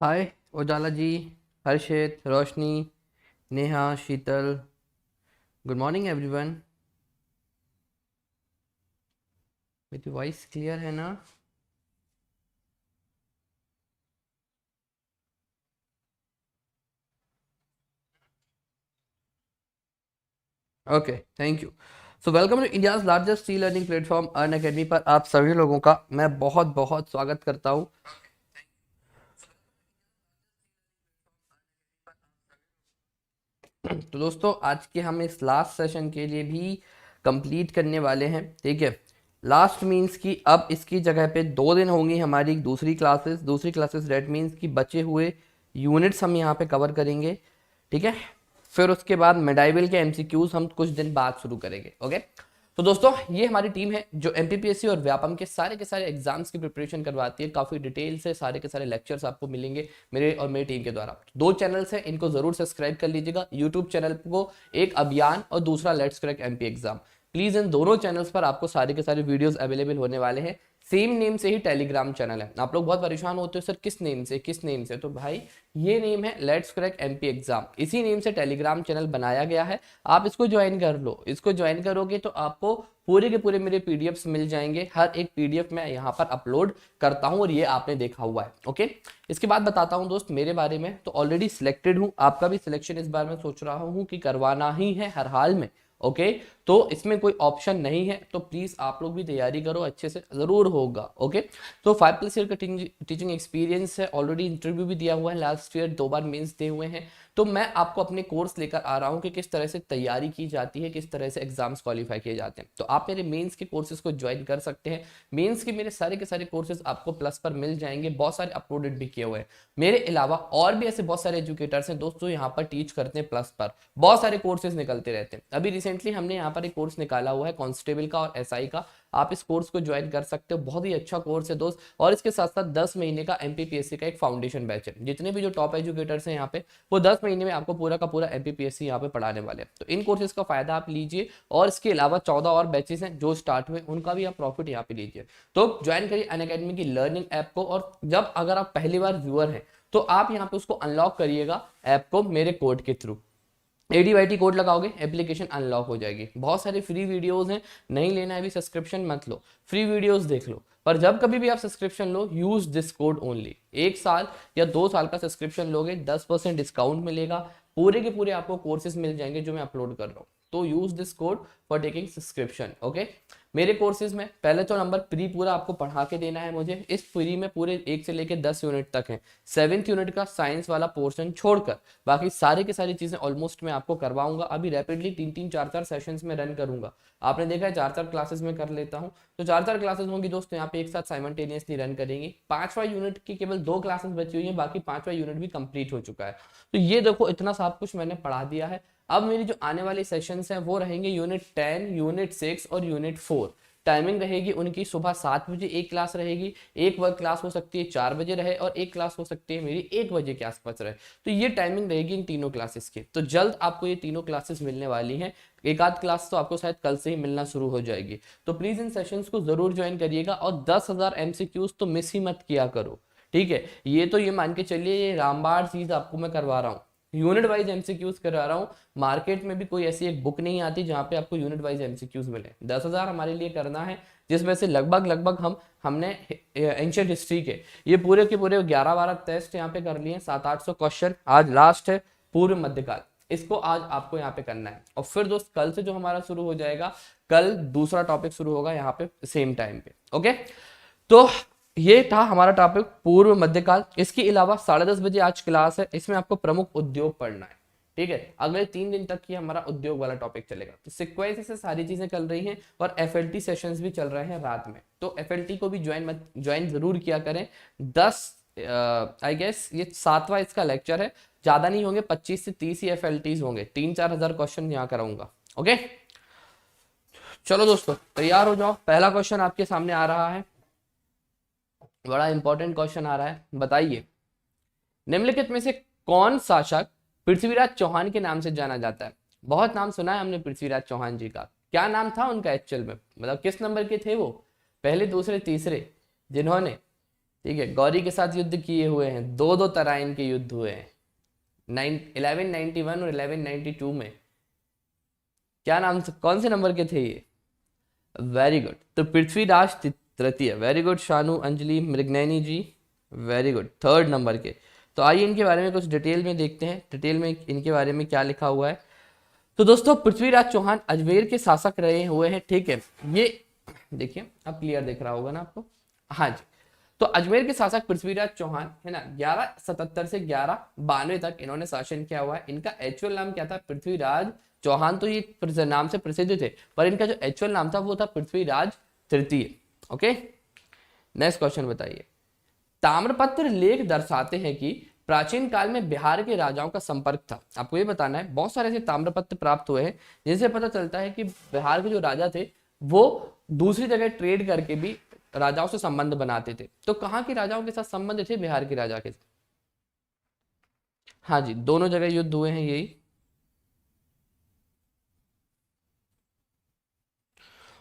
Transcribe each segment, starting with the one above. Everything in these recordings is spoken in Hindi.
हाय Ujala ji, Harshit, Roshni, Neha, Sheetal. Good morning everyone. मेरी वॉइस क्लियर है ना? Okay, thank you. So welcome to India's largest e learning platform Earn Academy पर आप सभी लोगों का मैं बहुत बहुत स्वागत करता हूँ। तो दोस्तों, आज के हम इस लास्ट सेशन के लिए भी कंप्लीट करने वाले हैं, ठीक है। लास्ट मीन्स की अब इसकी जगह पे 2 दिन होंगी हमारी दूसरी क्लासेस डेट मीन्स की बचे हुए यूनिट्स हम यहाँ पे कवर करेंगे, ठीक है। फिर उसके बाद मेडाइवल के एमसीक्यूज हम कुछ दिन बाद शुरू करेंगे, ओके। तो दोस्तों, ये हमारी टीम है जो एमपीपीएससी और व्यापम के सारे एग्जाम्स की प्रिपरेशन करवाती है। काफी डिटेल से सारे के सारे लेक्चर्स आपको मिलेंगे मेरे और मेरी टीम के द्वारा। 2 चैनल्स हैं, इनको जरूर सब्सक्राइब कर लीजिएगा। यूट्यूब चैनल को एक अभियान और दूसरा let's crack MP exam. Please इन दोनों चैनल्स पर आपको सारे के सारे वीडियोस अवेलेबल होने वाले हैं। सेम नेम से ही टेलीग्राम चैनल है। आप लोग बहुत परेशान होते हो, सर किस नेम से, तो भाई ये नेम है लेट्स क्रैक एमपी एग्जाम। इसी नेम से टेलीग्राम चैनल बनाया गया है। आप इसको ज्वाइन कर लो। इसको ज्वाइन करोगे तो आपको पूरे के पूरे मेरे पीडीएफ्स मिल जाएंगे। हर एक पीडीएफ मैं यहाँ पर अपलोड करता हूँ और ये आपने देखा हुआ है, ओके। इसके बाद बताता हूँ दोस्त मेरे बारे में। तो ऑलरेडी सिलेक्टेड हूँ, आपका भी सिलेक्शन इस बार मैं सोच रहा हूँ कि करवाना ही है हर हाल में, ओके। तो इसमें कोई ऑप्शन नहीं है, तो प्लीज आप लोग भी तैयारी करो, अच्छे से जरूर होगा, ओके। तो 5+ ईयर का टीचिंग एक्सपीरियंस है। ऑलरेडी इंटरव्यू भी दिया हुआ है, लास्ट ईयर 2 बार मेंस दिए हुए हैं। तो मैं आपको अपने कोर्स लेकर आ रहा हूँ कि किस तरह से तैयारी की जाती है, किस तरह से एग्जाम्स क्वालिफाई किए जाते हैं। तो आप मेरे मेंस के कोर्सेज को ज्वाइन कर सकते हैं। मेंस के मेरे सारे के सारे कोर्सेज आपको प्लस पर मिल जाएंगे, बहुत सारे अपलोडेड भी किए हुए हैं। मेरे अलावा और भी ऐसे बहुत सारे एजुकेटर्स हैं दोस्तों, यहाँ पर टीच करते हैं प्लस पर। बहुत सारे कोर्सेज निकलते रहते हैं। अभी रिसेंटली हमने यहाँ पर एक कोर्स निकाला हुआ है कांस्टेबल का और एसआई का। आप इस कोर्स को ज्वाइन कर सकते हो, बहुत ही अच्छा कोर्स है दोस्त। और इसके साथ साथ 10 महीने का एमपीपीएससी का एक फाउंडेशन बैच है। जितने भी जो टॉप एजुकेटर्स हैं यहाँ पे, वो 10 महीने में आपको पूरा का पूरा एमपीपीएससी यहाँ पे पढ़ाने वाले हैं। तो इन कोर्सेज का फायदा आप लीजिए। और इसके अलावा 14 और बैचेस हैं जो स्टार्ट हुए, उनका भी आप प्रॉफिट यहाँ पे लीजिए। तो ज्वाइन करिए अनअकैडमी की लर्निंग ऐप को। और जब अगर आप पहली बार व्यूअर हैं तो आप यहाँ पे उसको अनलॉक करिएगा ऐप को मेरे कोड के थ्रू। एडीवाईटी कोड लगाओगे, एप्लीकेशन अनलॉक हो जाएगी। बहुत सारे फ्री वीडियोस हैं, नहीं लेना है अभी सब्सक्रिप्शन मत लो, फ्री वीडियोस देख लो। पर जब कभी भी आप subscription low, use this code only. 1 साल या 2 साल का सब्सक्रिप्शन लोगे, 10% डिस्काउंट मिलेगा। पूरे के पूरे आपको कोर्सेज मिल जाएंगे जो मैं अपलोड कर रहा हूँ। तो use this code for taking subscription, okay. मेरे कोर्सेज में पहले तो नंबर प्री पूरा आपको पढ़ा के देना है मुझे। इस प्री में पूरे 1 से लेकर 10 यूनिट तक है। 7th यूनिट का साइंस वाला पोर्शन छोड़कर बाकी सारी की सारी चीजें ऑलमोस्ट मैं आपको करवाऊंगा। अभी रैपिडली 3-3 4-4 सेशंस में रन करूंगा। आपने देखा है 4-4 क्लासेस में कर लेता हूं। तो 4-4 क्लासेस होंगी दोस्तों, यहाँ पे एक साथ साइमल्टेनियसली रन करेंगे। 5वां यूनिट की केवल 2 क्लासेस बची हुई है, बाकी 5वां यूनिट भी कंप्लीट हो चुका है। तो ये देखो, इतना सब कुछ मैंने पढ़ा दिया है। अब मेरी जो आने वाली सेशंस हैं वो रहेंगे यूनिट 10, यूनिट 6 और यूनिट 4। टाइमिंग रहेगी उनकी सुबह 7 बजे एक क्लास रहेगी। एक वर्क क्लास हो सकती है 4 बजे रहे, और एक क्लास हो सकती है मेरी 1 बजे के आसपास रहे। तो ये टाइमिंग रहेगी इन तीनों क्लासेस की। तो जल्द आपको ये तीनों क्लासेस मिलने वाली हैं। एक आध क्लास तो आपको शायद कल से ही मिलना शुरू हो जाएगी। तो प्लीज इन सेशंस को जरूर ज्वाइन करिएगा। और 10,000 एमसीक्यूज तो मिस ही मत किया करो, ठीक है। ये तो ये मान के चलिए, ये रामबाण चीज आपको मैं करवा रहा हूँ। यूनिट वाइज एमसीक्यूज करा रहा हूँ। मार्केट में भी कोई ऐसी एक बुक नहीं आती जहां पे आपको यूनिट वाइज एमसीक्यूज मिले। 10,000 हमारे लिए करना है, जिसमें से लगभग लगभग हमने एंशियंट हिस्ट्री के ये पूरे के पूरे 11-12 टेस्ट यहाँ पे कर लिए। 700-800 क्वेश्चन। आज लास्ट है पूर्व मध्यकाल, इसको आज आपको यहाँ पे करना है। और फिर दोस्त कल से जो हमारा शुरू हो जाएगा, कल दूसरा टॉपिक शुरू होगा यहाँ पे सेम टाइम पे, ओके। तो ये था हमारा टॉपिक पूर्व मध्यकाल। इसके अलावा 10:30 बजे आज क्लास है, इसमें आपको प्रमुख उद्योग पढ़ना है, ठीक है। अगले 3 दिन तक ही हमारा उद्योग वाला टॉपिक चलेगा। तो सिक्वेंस से सारी चीजें चल रही हैं। और एफएलटी सेशंस भी चल रहे हैं रात में। तो एफएलटी को भी ज्वाइन जरूर किया करें। 10 आई गेस ये 7वां इसका लेक्चर है। ज्यादा नहीं होंगे, 25 से 30 ही एफएलटीज होंगे। 3-4 हजार क्वेश्चन यहाँ कराऊंगा, ओके। चलो दोस्तों, तैयार हो जाओ। पहला क्वेश्चन आपके सामने आ रहा है, बड़ा इंपॉर्टेंट क्वेश्चन आ रहा है। बताइए, निम्नलिखित में से कौन शासक पृथ्वीराज चौहान के नाम से जाना जाता है? बहुत नाम सुना है हमने पृथ्वीराज चौहान जी का। क्या नाम था उनका एक्चुअल में, मतलब किस नंबर के थे वो? पहले, दूसरे, तीसरे जिन्होंने ठीक है, गौरी के साथ युद्ध किए हुए हैं, दो दो तराइन के युद्ध हुए हैं 1191 और 1192 में। क्या नाम से, कौन से नंबर के थे ये? वेरी गुड, तो पृथ्वीराज तृतीय, वेरी गुड शानू अंजलि मृगनैनी जी, वेरी गुड, थर्ड नंबर के। तो आइए इनके बारे में कुछ डिटेल में देखते हैं, डिटेल में इनके बारे में क्या लिखा हुआ है। तो दोस्तों पृथ्वीराज चौहान अजमेर के शासक रहे हुए हैं, ठीक है। ये देखिए, अब क्लियर दिख रहा होगा ना आपको, हाँ जी। तो अजमेर के शासक पृथ्वीराज चौहान है ना, 1177 से 1192 तक इन्होंने शासन किया हुआ है। इनका एक्चुअल नाम क्या था? पृथ्वीराज चौहान। तो ये नाम से प्रसिद्ध थे, पर इनका जो एक्चुअल नाम था वो था पृथ्वीराज तृतीय। ओके, नेक्स्ट क्वेश्चन बताइए। ताम्रपत्र लेख दर्शाते हैं कि प्राचीन काल में बिहार के राजाओं का संपर्क था। आपको ये बताना है, बहुत सारे ऐसे ताम्रपत्र प्राप्त हुए हैं जिनसे पता चलता है कि बिहार के जो राजा थे वो दूसरी जगह ट्रेड करके भी राजाओं से संबंध बनाते थे। तो कहाँ के राजाओं के साथ संबंध थे? बिहार के राजा के साथ। हाँ जी, दोनों जगह युद्ध हुए हैं यही।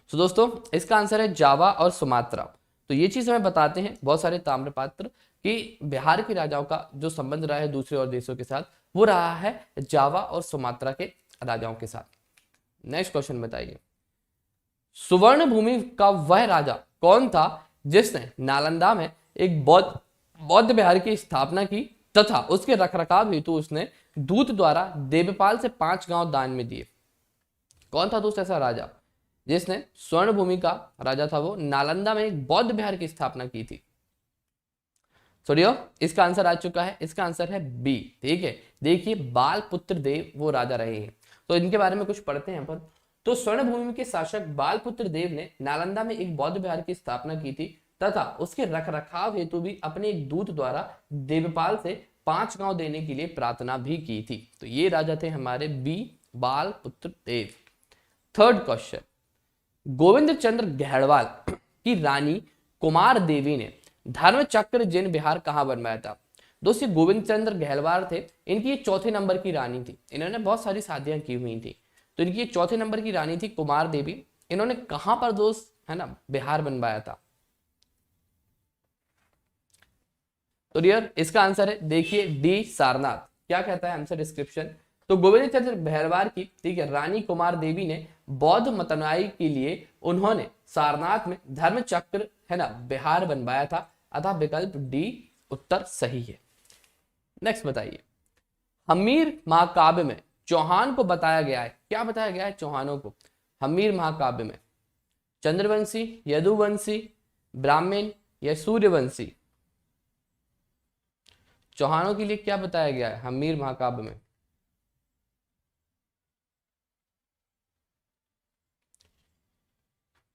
तो दोस्तों इसका आंसर है जावा और सुमात्रा। तो ये चीज हमें बताते हैं बहुत सारे ताम्रपत्र कि बिहार के राजाओं का जो संबंध रहा है दूसरे और देशों के साथ, वो रहा है जावा और सुमात्रा के राजाओं के साथ। नेक्स्ट क्वेश्चन बताइए। सुवर्ण भूमि का वह राजा कौन था जिसने नालंदा में एक बौद्ध विहार की स्थापना की तथा उसके रखरखाव हेतु उसने दूत द्वारा देवपाल से 5 गांव दान में दिए? कौन था दोस्त ऐसा राजा जिसने, स्वर्ण भूमि का राजा था वो, नालंदा में एक बौद्ध विहार की स्थापना की थी? सुनियो, इसका आंसर आ चुका है, इसका आंसर है बी। ठीक है, देखिए बाल पुत्र देव वो राजा रहे हैं। तो इनके बारे में कुछ पढ़ते हैं अपन। तो स्वर्ण भूमि के शासक बालपुत्र देव ने नालंदा में एक बौद्ध विहार की स्थापना की थी तथा उसके रखरखाव हेतु भी अपने एक दूत द्वारा देवपाल से 5 गांव देने के लिए प्रार्थना भी की थी। तो ये राजा थे हमारे बी, बालपुत्र देव। थर्ड क्वेश्चन, गोविंद चंद्र गहड़वाल की रानी कुमार देवी ने धर्म चक्र जिन बिहार कहाँ बनवाया था? दोस्तों गोविंद चंद्र गहलवार थे, इनकी ये चौथे नंबर की रानी थी। इन्होंने बहुत सारी शादियां की हुई थी, तो इनकी चौथे नंबर की रानी थी कुमार देवी। इन्होंने कहां पर दोस्त है ना बिहार बनवाया था? तो डियर इसका आंसर है देखिए डी, सारनाथ। क्या कहता है आंसर डिस्क्रिप्शन? तो गोविंद चंद्र भैरवार की, ठीक है, रानी कुमार देवी ने बौद्ध मतनुयायी के लिए उन्होंने सारनाथ में धर्म चक्र है ना बिहार बनवाया था, अतः विकल्प डी उत्तर सही है। नेक्स्ट बताइए। हमीर महाकाव्य में चौहान को बताया गया है, क्या बताया गया है चौहानों को हमीर महाकाव्य में? चंद्रवंशी, यदुवंशी, ब्राह्मण या सूर्यवंशी? चौहानों के लिए क्या बताया गया है हमीर महाकाव्य में?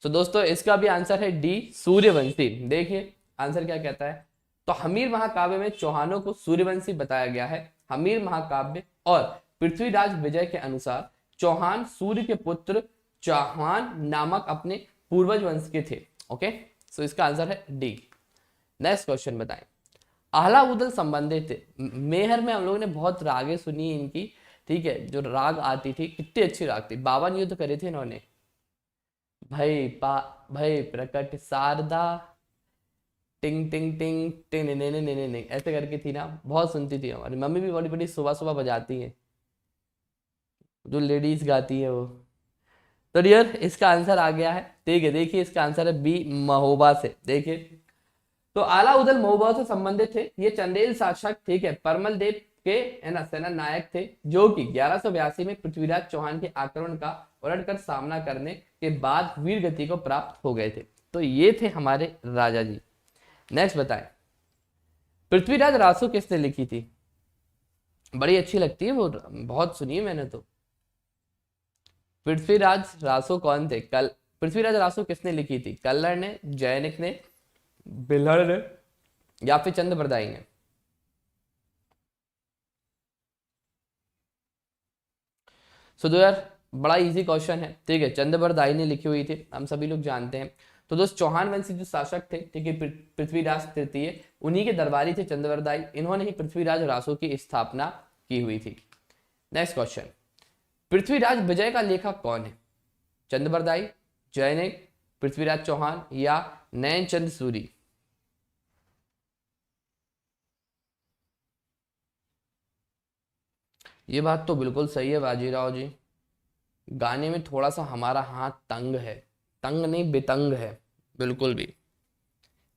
तो दोस्तों इसका भी आंसर है डी, सूर्यवंशी। देखिए आंसर क्या कहता है। तो हमीर महाकाव्य में चौहानों को सूर्यवंशी बताया गया है। हमीर महाकाव्य और पृथ्वीराज विजय के अनुसार चौहान सूर्य के पुत्र चौहान नामक अपने पूर्वज वंश के थे। ओके, सो इसका आंसर है डी। नेक्स्ट क्वेश्चन बताएं। आहला उदल संबंधित थे। मेहर में हम लोगों ने बहुत रागे सुनी इनकी, ठीक है, जो राग आती थी कितनी अच्छी राग थी। 52 युद्ध करे थे इन्होंने। भय प्रकट शारदा, टिंग टिंग टिंग टिंग ने ने ऐसे करके थी ना, बहुत सुनती थी। हमारी मम्मी भी बड़ी बड़ी सुबह सुबह बजाती है, जो लेडीज गाती है वो। तो डियर इसका आंसर आ गया है, ठीक है। देखिए इसका आंसर है बी, महोबा से। देखिए तो आला उदल महोबा से संबंधित थे। ये चंदेल शासक, ठीक है, परमल देव के है ना सेना नायक थे, जो कि 1182 में पृथ्वीराज चौहान के आक्रमण का उलटकर सामना करने के बाद वीर गति को प्राप्त हो गए थे। तो ये थे हमारे राजा जी। नेक्स्ट बताएं। पृथ्वीराज रासो किसने लिखी थी? बड़ी अच्छी लगती है वो, बहुत सुनी है मैंने तो। पृथ्वीराज रासो कौन थे? पृथ्वीराज रासो किसने लिखी थी? कल्लर ने, जैनिक ने, बिल्हड़ ने या फिर चंद्रबरदाई ने? सो दो यार बड़ा इजी क्वेश्चन है, ठीक है। चंद्रबरदाई ने लिखी हुई थी, हम सभी लोग जानते हैं। तो दोस्त चौहान वंशी जो शासक थे, ठीक है, पृथ्वीराज तृतीय, उन्हीं के दरबारी थे चंद्रबरदाई। इन्होंने ही पृथ्वीराज रासो की स्थापना की हुई थी। Next question. पृथ्वीराज विजय का लेखक कौन है? चंद्रबरदाई, जैनिक, पृथ्वीराज चौहान या नयनचंद सूरी? ये बात तो बिल्कुल सही है बाजीराव जी, गाने में थोड़ा सा हमारा हाथ तंग है, तंग नहीं बेतंग है बिल्कुल भी।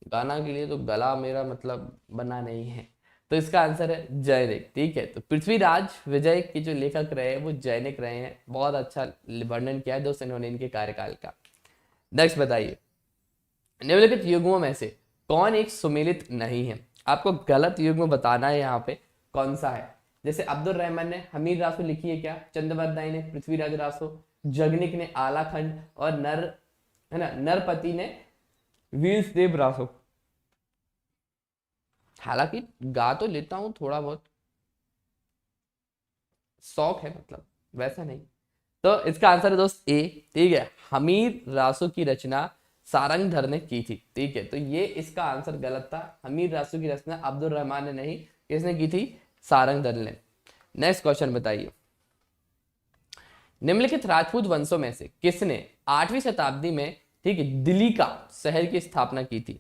गाना के लिए तो गला मेरा मतलब बना नहीं है। तो इसका आंसर है जैनिक। ठीक है, तो पृथ्वीराज विजय के जो लेखक रहे वो जैनिक रहे हैं। बहुत अच्छा वर्णन किया है दोस्त इन्होंने इनके कार्यकाल का। नेक्स्ट बताइए, निम्नलिखित युग्मों में से कौन एक सुमेलित नहीं है? आपको गलत युग्म बताना है यहाँ पे कौन सा है। जैसे अब्दुल रहमान ने हमीर रासो लिखी है क्या? चंद्रवरदाई ने पृथ्वीराज रासो, जगनिक ने आलाखंड, और नर है ना नरपति ने वीरदेव रासो। हालांकि गा तो लेता हूं थोड़ा बहुत, शौक है मतलब, वैसा नहीं। तो इसका आंसर है दोस्त ए। ठीक है, हमीर रासो की रचना सारंगधर ने की थी। ठीक है, तो ये इसका आंसर गलत था। हमीर रासो की रचना अब्दुल रहमान ने नहीं, किसने की थी? सारंगधर ने। नेक्स्ट क्वेश्चन बताइए, निम्नलिखित राजपूत वंशों में से किसने 8वीं शताब्दी में, ठीक है, दिल्ली का शहर की स्थापना की थी?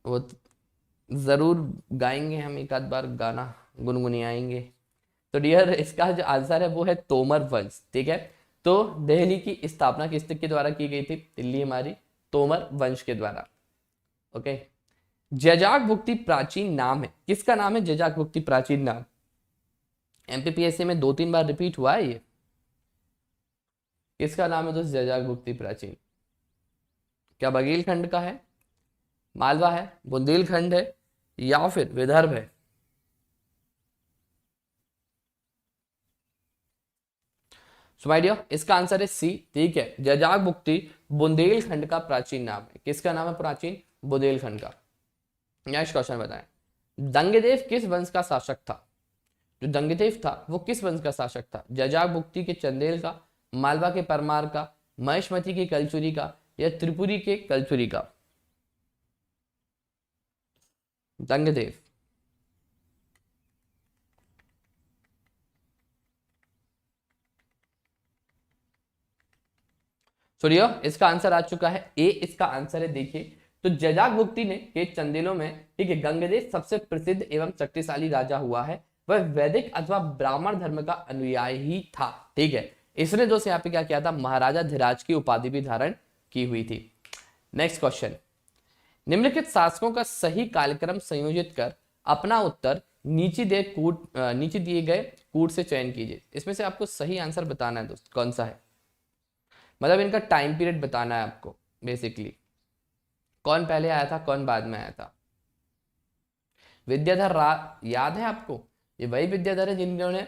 वो जरूर गाएंगे हम, एक आध बार गाना गुनगुनाएंगे। तो डियर इसका जो आंसर है वो है तोमर वंश। ठीक है, तो दिल्ली की स्थापना किसके द्वारा की गई थी? दिल्ली हमारी तोमर वंश के द्वारा। ओके, जजाक भुक्ति प्राचीन नाम है, किसका नाम है जजाक भुक्ति प्राचीन नाम? एमपीपीएससी में 2-3 बार रिपीट हुआ है ये। किसका नाम है दोस्त जजाक भुक्ति प्राचीन? क्या बघेलखंड का है, मालवा है, बुंदेलखंड है, या फिर विदर्भ है? सुमाइडिया, इसका आंसर है सी। ठीक है, जजाक भुक्ति बुंदेलखंड का प्राचीन नाम है। किसका नाम है प्राचीन? बुंदेलखंड का। नेक्स्ट क्वेश्चन बताएं, दंगदेव किस वंश का शासक था? जो दंगदेव था वो किस वंश का शासक था? जजाक भुक्ति के चंदेल का, मालवा के परमार का, महेशमती के कलचुरी का, या त्रिपुरी के कलचुरी का? दंगदेव। सुनियो, इसका आंसर आ चुका है ए। इसका आंसर है देखिए, तो जजाक भुक्ति ने के चंदेलों में, ठीक है, गंगदेव सबसे प्रसिद्ध एवं शक्तिशाली राजा हुआ है। वह वैदिक अथवा ब्राह्मण धर्म का अनुयायी था। ठीक है, इसने दोस्त यहाँ पे क्या किया था? महाराजा धीराज की उपाधि भी धारण की हुई थी। नेक्स्ट क्वेश्चन, निम्नलिखित शासकों का सही कालक्रम संयोजित कर अपना उत्तर नीचे दिए गए कूट से चयन कीजिए। इसमें से आपको सही आंसर बताना है दोस्त, कौन सा है, मतलब इनका टाइम पीरियड बताना है आपको बेसिकली। कौन पहले आया था, कौन बाद में आया था? विद्याधर याद है आपको? ये वही विद्याधर है जिन्होंने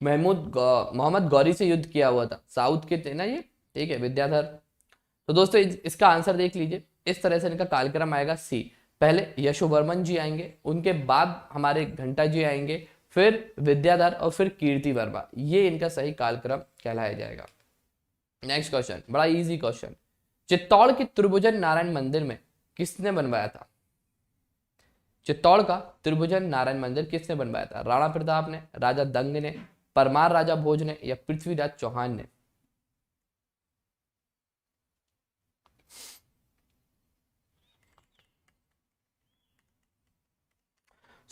मोहम्मद गौरी से युद्ध किया हुआ था, साउथ के थे ना ये। ठीक है, विद्याधर। तो दोस्तों इसका आंसर देख लीजिए, इस तरह से इनका कालक्रम आएगा सी। पहले यशोवर्मन जी आएंगे, उनके बाद हमारे घंटा जी आएंगे, फिर विद्याधर, और फिर कीर्ति वर्मा। ये इनका सही कालक्रम कहलाया जाएगा। नेक्स्ट क्वेश्चन, बड़ा इजी क्वेश्चन, चित्तौड़ के त्रिभुवन नारायण मंदिर में किसने बनवाया था? चित्तौड़ का त्रिभुवन नारायण मंदिर किसने बनवाया था? राणा प्रताप ने, राजा दंग ने, परमार राजा भोज ने, या पृथ्वीराज चौहान ने?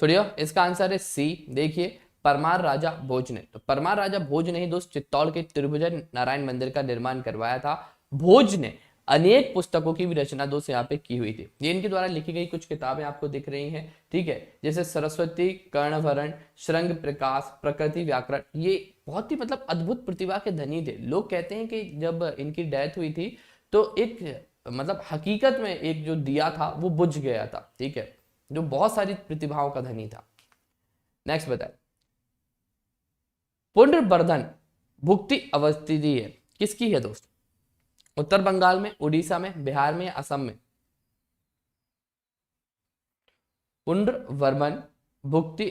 सुनियो, इसका आंसर है सी। देखिए, परमार राजा भोज ने। तो परमार राजा भोज ने ही दोस्त चित्तौड़ के त्रिभुवन नारायण मंदिर का निर्माण करवाया था। भोज ने अनेक पुस्तकों की भी रचना दोस्त यहाँ पे की हुई थी। ये इनके द्वारा लिखी गई कुछ किताबें आपको दिख रही हैं। ठीक है, जैसे सरस्वती कर्णभरण, श्रृंग प्रकाश, प्रकृति व्याकरण। ये बहुत ही मतलब अद्भुत प्रतिभा के धनी थे। लोग कहते हैं कि जब इनकी डेथ हुई थी तो एक मतलब हकीकत में एक जो दिया था वो बुझ गया था। ठीक है, जो बहुत सारी प्रतिभाओं का धनी था। नेक्स्ट बताए, पुनर्वर्धन भुक्ति अवस्थिति है, किसकी है दोस्त? उत्तर बंगाल में, उड़ीसा में, बिहार में, या असम में? पुनर्वर्मन भुक्ति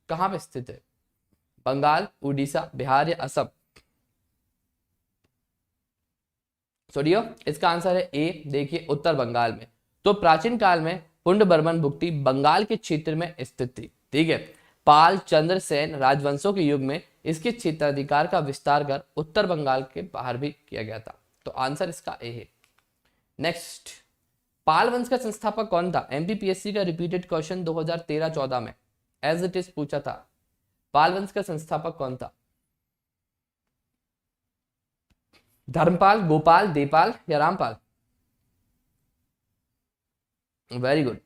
कहां पे स्थित है? बंगाल, उड़ीसा, बिहार, या असम? सोडियो, इसका आंसर है ए। देखिए, उत्तर बंगाल में। तो प्राचीन काल में पुंडवर्मन भुक्ति बंगाल के क्षेत्र में स्थित थी। ठीक है, पाल, चंद्र सेन राजवंशों के युग में इसके क्षेत्राधिकार का विस्तार कर उत्तर बंगाल के बाहर भी किया गया था। तो आंसर इसका ए है। नेक्स्ट, पाल वंश का संस्थापक कौन था? एमपीपीएससी का रिपीटेड क्वेश्चन 2013-14 में एज इट इज पूछा था। पाल वंश का संस्थापक कौन था? धर्मपाल, गोपाल, देपाल या रामपाल? वेरी गुड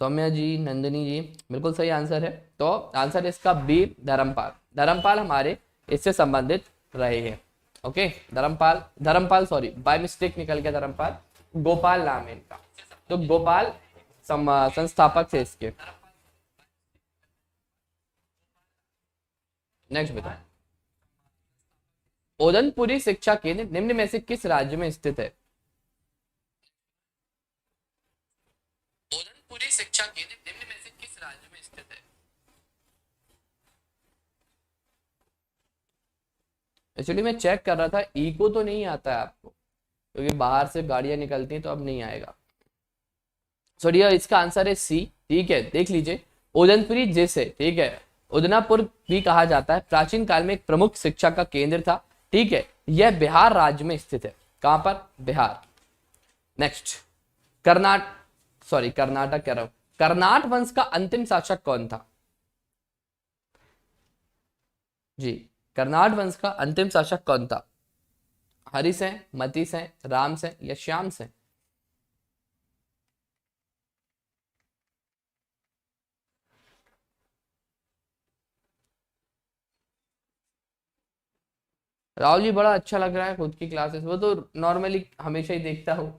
सौम्या जी, नंदिनी जी, बिल्कुल सही आंसर है। तो आंसर इसका बी, धर्मपाल। धर्मपाल हमारे इससे संबंधित रहे हैं। Okay, Dharampal sorry by mistake निकल गया धर्मपाल, गोपाल नाम है इनका। तो गोपाल संस्थापक थे इसके। नेक्स्ट बताओ, ओदनपुरी शिक्षा केंद्र निम्न में से किस राज्य में स्थित है? ओदनपुरी शिक्षा केंद्र निम्न में से किस राज्य में स्थित है? एक्चुअली मैं चेक कर रहा था, इको तो नहीं आता है आपको, क्योंकि बाहर से गाड़ियां निकलती हैं तो अब नहीं आएगा। सॉरी, इसका आंसर है सी। ठीक है, देख लीजिए, ओदनपुरी जैसे, ठीक है, उदनापुर भी कहा जाता है, प्राचीन काल में एक प्रमुख शिक्षा का केंद्र था। ठीक है, यह बिहार राज्य में स्थित है। कहां पर? बिहार। नेक्स्ट, कर्नाटक कह रहा हूं, कर्नाट वंश का अंतिम शासक कौन था? जी, कर्नाट वंश का अंतिम शासक कौन था? हरिश हैं, मतीस हैं, राम हैं या श्याम हैं? राहुल जी, बड़ा अच्छा लग रहा है खुद की क्लासेस, वो तो नॉर्मली हमेशा ही देखता हूँ,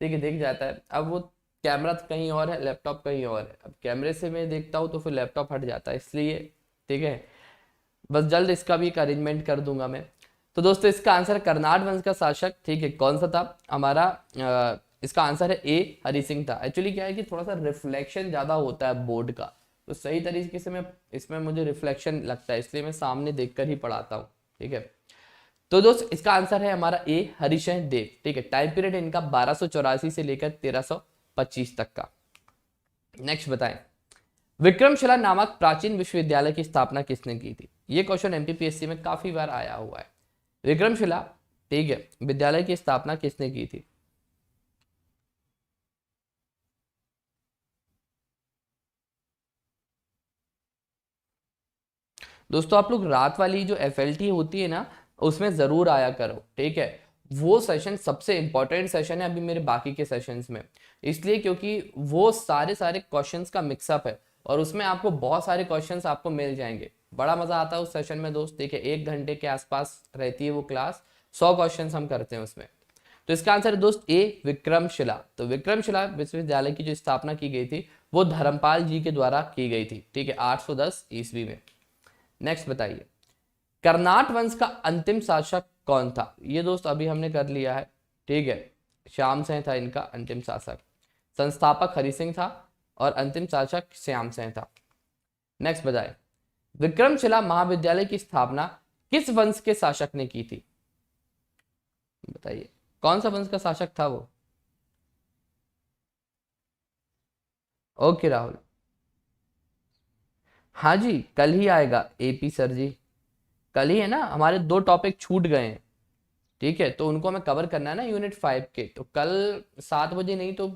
ठीक है, देख जाता है। अब वो कैमरा कहीं और है, लैपटॉप कहीं और है, अब कैमरे से मैं देखता हूँ तो फिर लैपटॉप हट जाता है, इसलिए ठीक है, बस जल्द इसका भी एक अरेंजमेंट कर दूंगा मैं। तो दोस्तों, इसका आंसर कर्नाट वंश का शासक, ठीक है, कौन सा था हमारा? इसका आंसर है ए, हरि सिंह था। एक्चुअली क्या है कि थोड़ा सा रिफ्लेक्शन ज्यादा होता है बोर्ड का, तो सही तरीके से मैं इसमें मुझे रिफ्लेक्शन लगता है, इसलिए मैं सामने देखकर ही पढ़ाता हूँ। ठीक है, तो दोस्त इसका आंसर है हमारा ए, हरिशंकर देव। ठीक है, टाइम पीरियड इनका 1284 से लेकर 1325 तक का। नेक्स्ट बताएं, विक्रमशिला नामक प्राचीन विश्वविद्यालय की स्थापना किसने की थी? ये क्वेश्चन एमपीपीएससी में काफी बार आया हुआ है। विक्रमशिला, ठीक है, विद्यालय की स्थापना किसने की थी? दोस्तों, आप लोग रात वाली जो एफएलटी होती है ना, उसमें जरूर आया करो। ठीक है, वो सेशन सबसे इंपॉर्टेंट सेशन है अभी मेरे बाकी के सेशंस में, इसलिए क्योंकि वो सारे सारे क्वेश्चंस का मिक्सअप है और उसमें आपको बहुत सारे क्वेश्चंस आपको मिल जाएंगे। बड़ा मजा आता है उस सेशन में दोस्त। देखिए, 1 घंटे के आसपास रहती है वो क्लास, 100 क्वेश्चन हम करते हैं उसमें। तो इसका आंसर है दोस्त ए, विक्रमशिला। तो विक्रमशिला विश्वविद्यालय की जो स्थापना की गई थी वो धर्मपाल जी के द्वारा की गई थी। ठीक है, 810 ईस्वी में। नेक्स्ट बताइए, कर्नाट वंश का अंतिम शासक कौन था? ये दोस्त अभी हमने कर लिया है। ठीक है, श्याम सेन था इनका अंतिम शासक, संस्थापक हरि सिंह था और अंतिम शासक श्याम सेन था। नेक्स्ट बताइए, विक्रमशिला महाविद्यालय की स्थापना किस वंश के शासक ने की थी? बताइए, कौन सा वंश का शासक था वो? ओके राहुल, हाँ जी, कल ही आएगा एपी सर जी, कल ही है ना, हमारे 2 टॉपिक छूट गए हैं। ठीक है, तो उनको हमें कवर करना है ना यूनिट 5 के, तो कल 7 बजे नहीं तो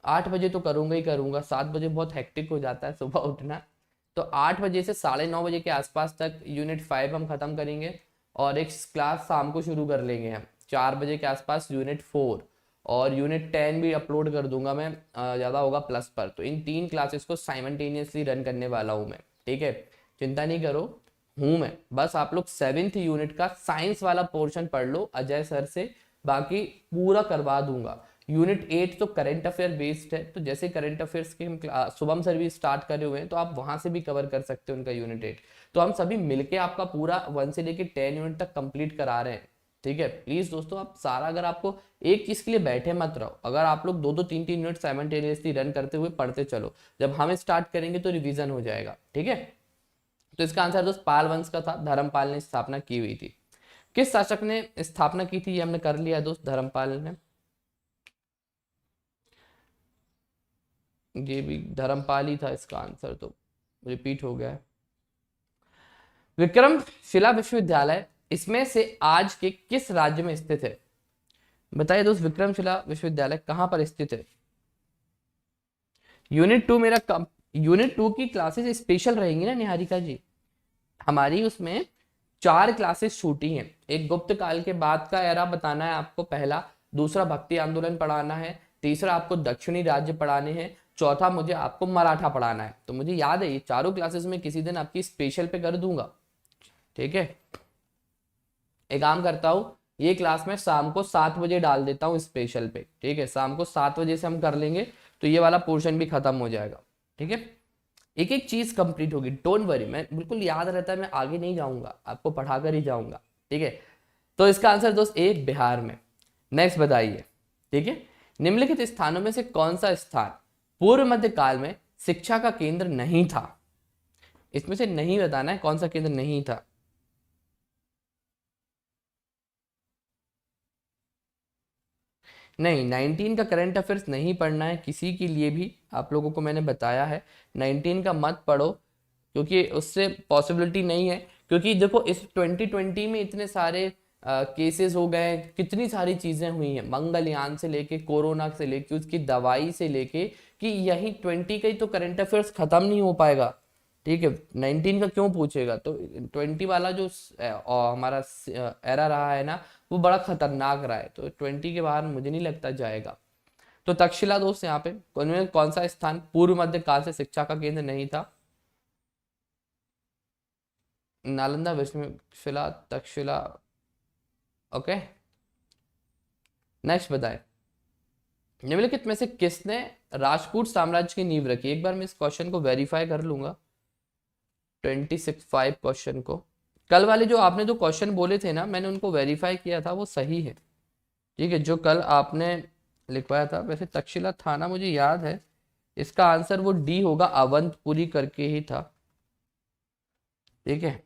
8 बजे तो करूंगा ही करूंगा। 7 बजे बहुत हेक्टिक हो जाता है सुबह उठना, तो 8 बजे से 9:30 बजे के आसपास तक यूनिट 5 हम खत्म करेंगे और एक क्लास शाम को शुरू कर लेंगे हम 4 बजे के आसपास यूनिट 4, और यूनिट 10 भी अपलोड कर दूंगा मैं, ज़्यादा होगा प्लस पर। तो इन 3 क्लासेस को साइमल्टेनियसली रन करने वाला हूँ मैं। ठीक है, चिंता नहीं करो, हूं मैं, बस आप लोग 7th यूनिट का साइंस वाला पोर्शन पढ़ लो अजय सर से, बाकी पूरा करवा दूंगा। यूनिट 8 तो करंट अफेयर बेस्ड है, तो जैसे करंट अफेयर्स के हम शुभम सर भी स्टार्ट करे हुए हैं, तो आप वहां से भी कवर कर सकते हो उनका यूनिट 8। तो हम सभी मिलके आपका पूरा 1 से लेके 10 यूनिट तक कंप्लीट करा रहे हैं। ठीक है, प्लीज दोस्तों, आप सारा, अगर आपको एक चीज के लिए बैठे मत रहो, अगर आप लोग 2-3 यूनिट साइमल्टेनियसली रन करते हुए पढ़ते चलो, जब हम स्टार्ट करेंगे तो रिवीजन हो जाएगा। ठीक है, तो इसका आंसर दोस्त पाल वंश का था, धर्मपाल ने स्थापना की हुई थी। किस शासक ने स्थापना की थी? ये हमने कर लिया दोस्त, धर्मपाल ने। ये भी धर्मपाल ही था इसका आंसर, तो रिपीट हो गया है। विक्रमशिला विश्वविद्यालय इसमें से आज के किस राज्य में स्थित है? बताइए दोस्त, विक्रमशिला विश्वविद्यालय कहाँ पर स्थित है? यूनिट 2 की क्लासेस स्पेशल रहेंगी ना निहारिका जी, हमारी उसमें 4 क्लासेस छूटी हैं। एक गुप्त काल के बाद का एरा बताना है आपको पहला, दूसरा भक्ति आंदोलन पढ़ाना है, तीसरा आपको दक्षिणी राज्य पढ़ाने हैं, चौथा मुझे आपको मराठा पढ़ाना है। तो मुझे याद है ये चारों क्लासेस में किसी दिन आपकी स्पेशल पे कर दूंगा, ठीक है। एक काम करता हूँ, ये क्लास में शाम को 7 बजे डाल देता हूँ स्पेशल पे, ठीक है। शाम को 7 बजे से हम कर लेंगे तो ये वाला पोर्शन भी खत्म हो जाएगा, ठीक है। एक एक चीज कंप्लीट होगी, डोंट वरी, मैं बिल्कुल याद रहता है, मैं आगे नहीं जाऊंगा, आपको पढ़ाकर ही जाऊंगा, ठीक है। तो इसका आंसर दोस्त ए बिहार में। नेक्स्ट बताइए, ठीक है, निम्नलिखित स्थानों में से कौन सा स्थान पूर्व मध्य काल में शिक्षा का केंद्र नहीं था? इसमें से नहीं बताना है कौन सा केंद्र नहीं था। नहीं, 19 का करंट अफेयर्स नहीं पढ़ना है किसी के लिए भी, आप लोगों को मैंने बताया है 19 का मत पढ़ो, क्योंकि उससे पॉसिबिलिटी नहीं है। क्योंकि देखो इस 2020 में इतने सारे केसेस हो गए, कितनी सारी चीजें हुई हैं, मंगलयान से लेके कोरोना से लेके उसकी दवाई से लेके, कि यही 20 का ही तो करंट अफेयर्स खत्म नहीं हो पाएगा, ठीक है। 19 का क्यों पूछेगा? तो 20 वाला जो हमारा एरा रहा है ना, वो बड़ा खतरनाक रहा है, तो 20 के बाहर मुझे नहीं लगता जाएगा। तो तक्षशिला दोस्त यहाँ पे कौन सा स्थान पूर्व मध्य काल से शिक्षा का केंद्र नहीं था? नालंदा, विश्वशिला, तक्षशिला, ओके। नेक्स्ट बताए, निम्नलिखित में से किसने राजपूत साम्राज्य की नींव रखी? एक बार मैं इस क्वेश्चन को वेरीफाई कर लूंगा, 26 क्वेश्चन को। कल वाले जो आपने जो क्वेश्चन बोले थे ना, मैंने उनको वेरीफाई किया था, वो सही है, ठीक है। जो कल आपने लिखवाया था, वैसे तक्षशिला थाना मुझे याद है, इसका आंसर वो डी होगा, अवंतपुरी करके ही था, ठीक है।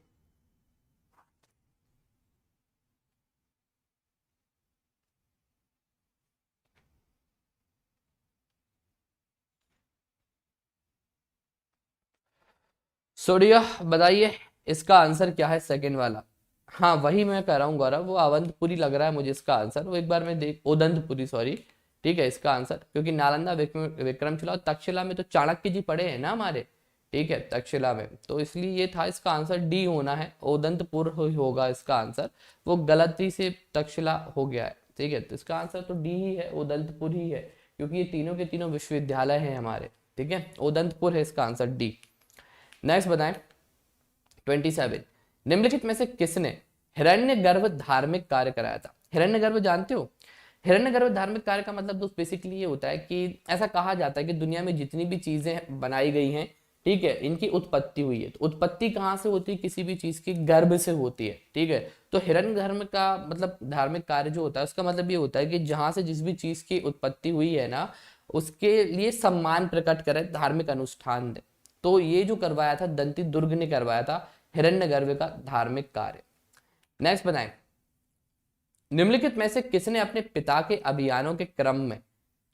सोडिया बताइए, इसका आंसर क्या है सेकंड वाला? हाँ वही मैं कह रहा हूँ गौरव, वो अवंतपुरी लग रहा है मुझे इसका आंसर, वो एक बार मैं देख, उदंतपुरी सॉरी, ठीक है इसका आंसर, क्योंकि नालंदा, विक्रमशिला और तक्षशिला में तो चाणक्य जी पढ़े हैं ना हमारे, ठीक है, तक्षशिला में, तो इसलिए ये था, इसका आंसर डी होना है, उदंतपुर होगा इसका आंसर, वो गलती से तक्षशिला हो गया है, ठीक है। तो इसका आंसर तो डी ही है, उदंतपुर ही है, क्योंकि ये तीनों के तीनों विश्वविद्यालय हैं हमारे, ठीक है, उदंतपुर है इसका आंसर, डी। नेक्स्ट बताएं, 27, निम्नलिखित में से किसने हिरण्यगर्भ धार्मिक कार्य कराया था? हिरण्यगर्भ जानते हो? हिरण्यगर्भ धार्मिक कार्य का मतलब दोस्त बेसिकली ये होता है कि ऐसा कहा जाता है कि दुनिया में जितनी भी चीजें बनाई गई हैं, ठीक है, इनकी उत्पत्ति हुई है। तो उत्पत्ति कहाँ से होती है? किसी भी चीज की गर्भ से होती है, ठीक है। तो हिरण्य धर्म का मतलब धार्मिक कार्य जो होता है, उसका मतलब ये होता है कि जहां से जिस भी चीज की उत्पत्ति हुई है ना, उसके लिए सम्मान प्रकट करे, धार्मिक अनुष्ठान दे। तो ये जो करवाया था दंती दुर्ग ने करवाया था, हिरण्यगर्भ का धार्मिक कार्य। नेक्स्ट बताएं, निम्नलिखित में से किसने अपने पिता के अभियानों के क्रम में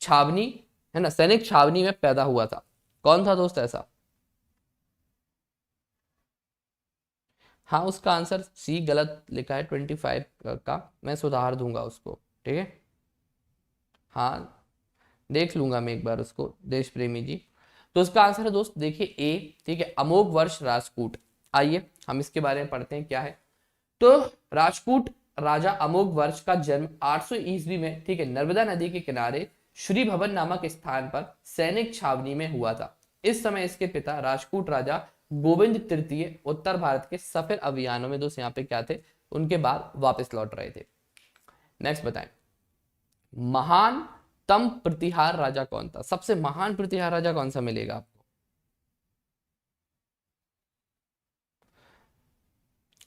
छावनी, है ना, सैनिक छावनी में पैदा हुआ था? कौन था दोस्त ऐसा? हाँ उसका आंसर सी गलत लिखा है 25 का, मैं सुधार दूंगा उसको, ठीक है। हाँ देख लूंगा मैं एक बार उसको, देश प्रेमी जी। तो उसका आंसर है दोस्त देखिए ए, ठीक है, अमोघ वर्ष राजपूत। आइए हम इसके बारे में पढ़ते हैं क्या है। तो राजपूत राजा अमोघ वर्ष का जन्म 800 ईस्वी में, ठीक है, नर्मदा नदी के किनारे श्री भवन नामक स्थान पर सैनिक छावनी में हुआ था। इस समय इसके पिता राजपूत राजा गोविंद तृतीय उत्तर भारत के सफल अभियानों में दोस्त यहाँ पे क्या थे, उनके बाद वापस लौट रहे थे। नेक्स्ट बताएं, महान तम प्रतिहार राजा कौन था? सबसे महान प्रतिहार राजा कौन सा मिलेगा आपको?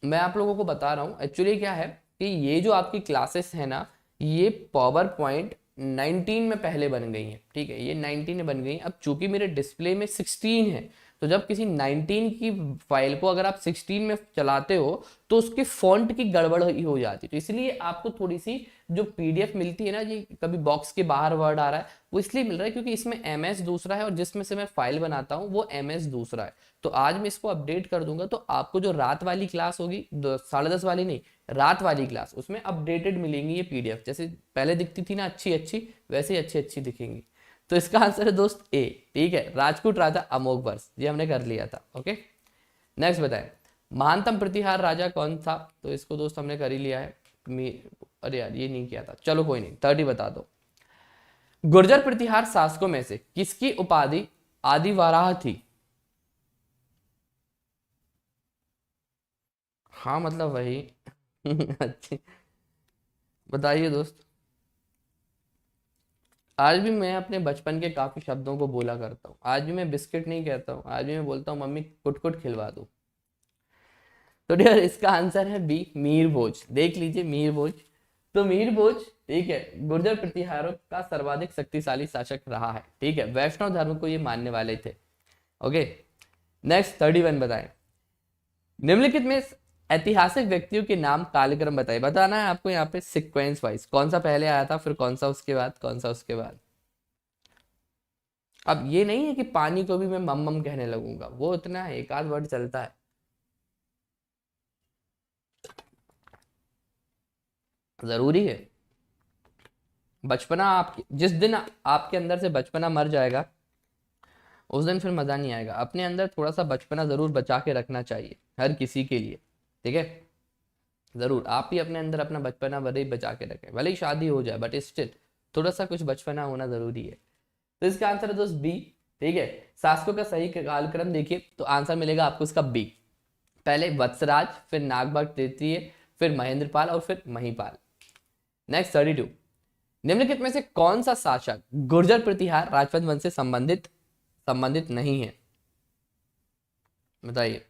मैं आप लोगों को बता रहा हूं, एक्चुअली क्या है कि ये जो आपकी क्लासेस है ना, ये पावर पॉइंट 19 में पहले बन गई हैं, ठीक है, ये 19 में बन गई। अब चूंकि मेरे डिस्प्ले में 16 है, तो जब किसी 19 की फाइल को अगर आप 16 में चलाते हो तो उसके फॉन्ट की गड़बड़ ही हो जाती है। तो इसलिए आपको थोड़ी सी जो पीडीएफ मिलती है ना जी, कभी बॉक्स के बाहर वर्ड आ रहा है, वो इसलिए मिल रहा है क्योंकि इसमें एमएस दूसरा है और जिसमें से मैं फाइल बनाता हूँ वो एमएस दूसरा है। तो आज मैं इसको अपडेट कर दूंगा, तो आपको जो रात वाली क्लास होगी 10:30 वाली नहीं, रात वाली क्लास, उसमें अपडेटेड मिलेंगी ये पीडीएफ। जैसे पहले दिखती थी ना अच्छी अच्छी, वैसे ही अच्छी अच्छी दिखेंगी। तो इसका आंसर है दोस्त ए। ठीक है, राजकूट राजा अमोघ वर्ष, ये हमने कर लिया था। ओके, नेक्स्ट बताएं, महानतम प्रतिहार राजा कौन था? तो इसको दोस्त हमने कर ही लिया है। अरे यार ये नहीं किया था, चलो कोई नहीं, 30 बता दो। गुर्जर प्रतिहार शासकों में से किसकी उपाधि आदिवाराह थी? हाँ मतलब वही अच्छी, बताइए दोस्त। आज भी मैं अपने बचपन के काफी शब्दों को बोला करता हूँ, आज भी मैं बिस्किट नहीं कहता हूँ, आज भी मैं बोलता हूँ मम्मी कुट कुट खिलवा दो। तो डियर इसका आंसर है बी, मीर भोज। देख लीजिए मीर भोज। तो मीर भोज, ठीक है, गुर्जर प्रतिहारों का सर्वाधिक शक्तिशाली शासक रहा है। ठीक है, वैष्णव धर्म को ये मानने वाले थे। ओके, नेक्स्ट 31 बताएं, निम्नलिखित में ऐतिहासिक व्यक्तियों के नाम कालक्रम बताइए। बताना है आपको यहाँ पे सीक्वेंस वाइज, कौन सा पहले आया था, फिर कौन सा उसके बाद, कौन सा उसके बाद। अब ये नहीं है कि पानी को भी मैं मम मम कहने लगूंगा, वो इतना है, एक आध वर्ड चलता है। जरूरी है। बचपना आपके, जिस दिन आपके अंदर से बचपना मर जाएगा उस दिन फिर मजा नहीं आएगा। अपने अंदर थोड़ा सा बचपना जरूर बचा के रखना चाहिए हर किसी के लिए। ठीक है, जरूर आप भी अपने अंदर अपना बचपना भले ही बचा के रखें, भले ही शादी हो जाए बट स्टिल थोड़ा सा कुछ बचपना होना जरूरी है। तो इसका आंसर है दोस्त बी। ठीक है, शासकों का सही कालक्रम देखिए तो आंसर मिलेगा आपको इसका बी। पहले वत्सराज, फिर नागभट्ट तृतीय, फिर महेंद्रपाल और फिर महीपाल। नेक्स्ट 32, निम्नलिखित में से कौन सा शासक गुर्जर प्रतिहार राजपूत वंश से संबंधित नहीं है? बताइए।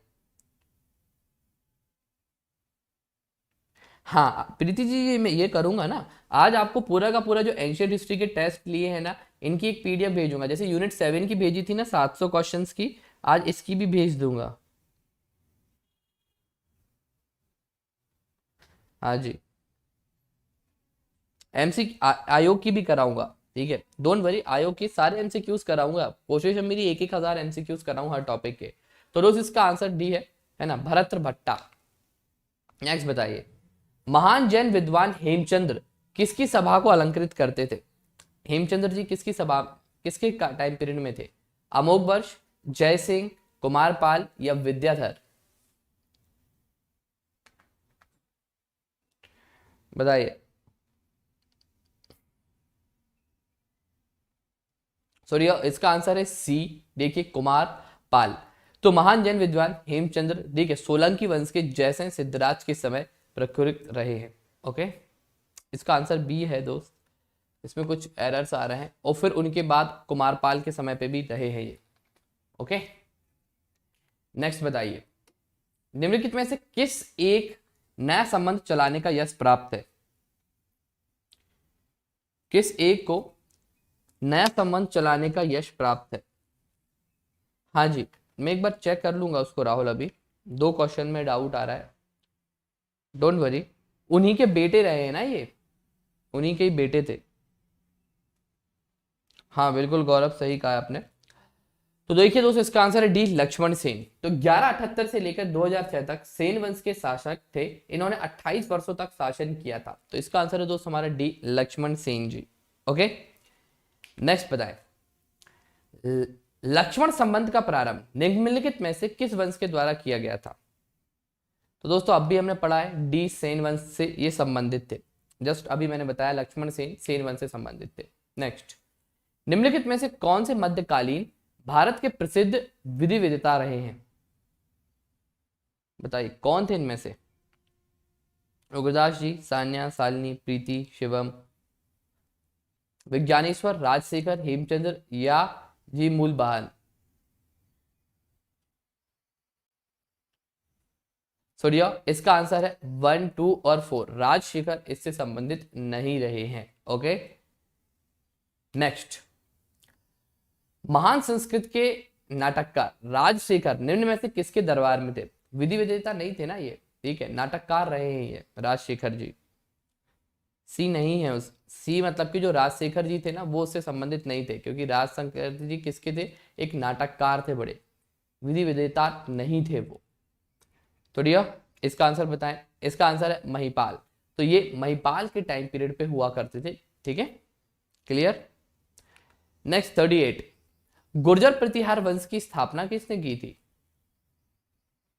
हाँ प्रीति जी, ये मैं ये करूंगा ना, आज आपको पूरा का पूरा जो एंशियंट हिस्ट्री के टेस्ट लिए हैं ना, इनकी एक पीडीएफ भेजूंगा। जैसे यूनिट 7 की भेजी थी ना 700 क्वेश्चंस की, आज इसकी भी भेज दूंगा। हाँ जी, आयोग की भी कराऊंगा। ठीक है, डोंट वरी, आयोग के सारे एमसीक्यूज कराऊंगा। कोशिश है मेरी 1,000 एमसीक्यूज कराऊं हर टॉपिक के। तो रोज इसका आंसर डी है ना, भरत भट्टा। नेक्स्ट बताइए, महान जैन विद्वान हेमचंद्र किसकी सभा को अलंकृत करते थे? हेमचंद्र जी किसकी सभा, किसके टाइम पीरियड में थे? अमोघ वर्ष, जय सिंह, कुमारपाल या विद्याधर? बताइए। सॉरी, इसका आंसर है सी। देखिए कुमार पाल। तो महान जैन विद्वान हेमचंद्र, देखिए सोलंकी वंश के जयसेन सिद्धराज के समय प्रचलित रहे हैं। ओके, इसका आंसर बी है दोस्त। इसमें कुछ एरर्स आ रहे हैं, और फिर उनके बाद कुमारपाल के समय पे भी रहे हैं ये। ओके, नेक्स्ट बताइए, निम्नलिखित में से किस एक नया संबंध चलाने का यश प्राप्त है? किस एक को नया संबंध चलाने का यश प्राप्त है? हाँ जी, मैं एक बार चेक कर लूंगा उसको राहुल, अभी 2 क्वेश्चन में डाउट आ रहा है, डोंट वरी। उन्हीं के बेटे रहे हैं ना ये, उन्हीं के ही बेटे थे। हाँ बिल्कुल गौरव, सही कहा आपने। तो देखिए दोस्तों, इसका आंसर है डी, लक्ष्मण सेन। तो 1178 से लेकर 2006 तक सेन वंश के शासक थे। इन्होंने 28 वर्षों तक शासन किया था। तो इसका आंसर है दोस्त हमारा डी, लक्ष्मण सेन जी। ओके, नेक्स्ट बताएं, लक्ष्मण संबंध का प्रारंभ निम्नलिखित में से किस वंश के द्वारा किया गया था? तो दोस्तों अब भी हमने पढ़ा है, डी, सेन वंश से ये संबंधित थे। जस्ट अभी मैंने बताया लक्ष्मण सेन सेन वंश से संबंधित थे। नेक्स्ट, निम्नलिखित में से कौन से मध्यकालीन भारत के प्रसिद्ध विधि विजेता रहे हैं? बताइए कौन थे इनमें से? उग्रदास जी, सान्या, शालिनी, प्रीति, शिवम, विज्ञानेश्वर, राजशेखर, हेमचंद्र या जी मूल बहान? सोडिया, इसका आंसर है 1, 2 और 4। राजशेखर इससे संबंधित नहीं रहे हैं। ओके, नेक्स्ट, महान संस्कृत के नाटककार राजशेखर निम्न में से किसके दरबार में थे? विधि विजेता नहीं थे ना ये, ठीक है, नाटककार रहे हैं ये राजशेखर जी। सी नहीं है, उस सी मतलब कि जो राजशेखर जी थे ना वो उससे संबंधित नहीं थे, क्योंकि राजशेखर जी किसके थे? एक नाटककार थे बड़े, विधि विजेता नहीं थे वो। तो डियर इसका आंसर बताएं। इसका आंसर है महिपाल। तो ये महिपाल के टाइम पीरियड पे हुआ करते थे, ठीक है, क्लियर। नेक्स्ट 38, गुर्जर प्रतिहार वंश की स्थापना किसने की थी?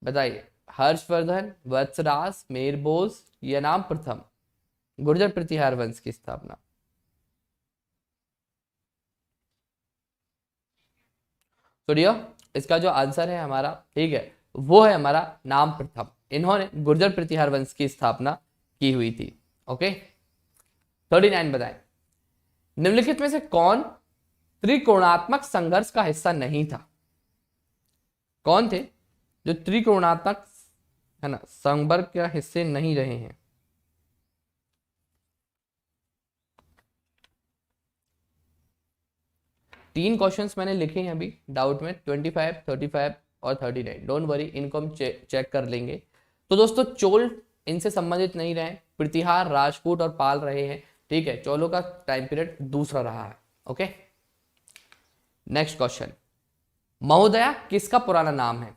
बताइए, हर्षवर्धन, वत्सराज, मेरबोस या नाम प्रथम? गुर्जर प्रतिहार वंश की स्थापना। तो डियर इसका जो आंसर है हमारा, ठीक है, वो है हमारा नाम प्रथम। इन्होंने गुर्जर प्रतिहार वंश की स्थापना की हुई थी। ओके, 39 बताएं, निम्नलिखित में से कौन त्रिकोणात्मक संघर्ष का हिस्सा नहीं था? कौन थे जो त्रिकोणात्मक, है ना, संघर्ष के हिस्से नहीं रहे हैं? तीन क्वेश्चंस मैंने लिखे हैं अभी डाउट में, 25, 35 और 39। डोंट वरी, इनको हम चेक कर लेंगे। तो दोस्तों चोल इनसे संबंधित नहीं रहे, प्रतिहार, राजपूत और पाल रहे हैं, ठीक है। चोलों का टाइम पीरियड दूसरा रहा है। ओके, नेक्स्ट क्वेश्चन, महोदया किसका पुराना नाम है?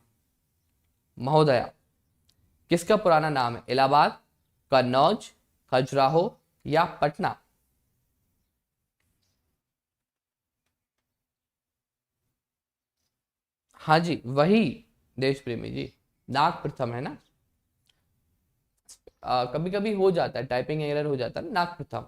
महोदया किसका पुराना नाम है? इलाहाबाद, कन्नौज, खजुराहो या पटना? हाँ जी, वही देश प्रेमी जी, नाग प्रथम है ना। कभी कभी हो जाता है, टाइपिंग एरर हो जाता है ना, नाग प्रथम।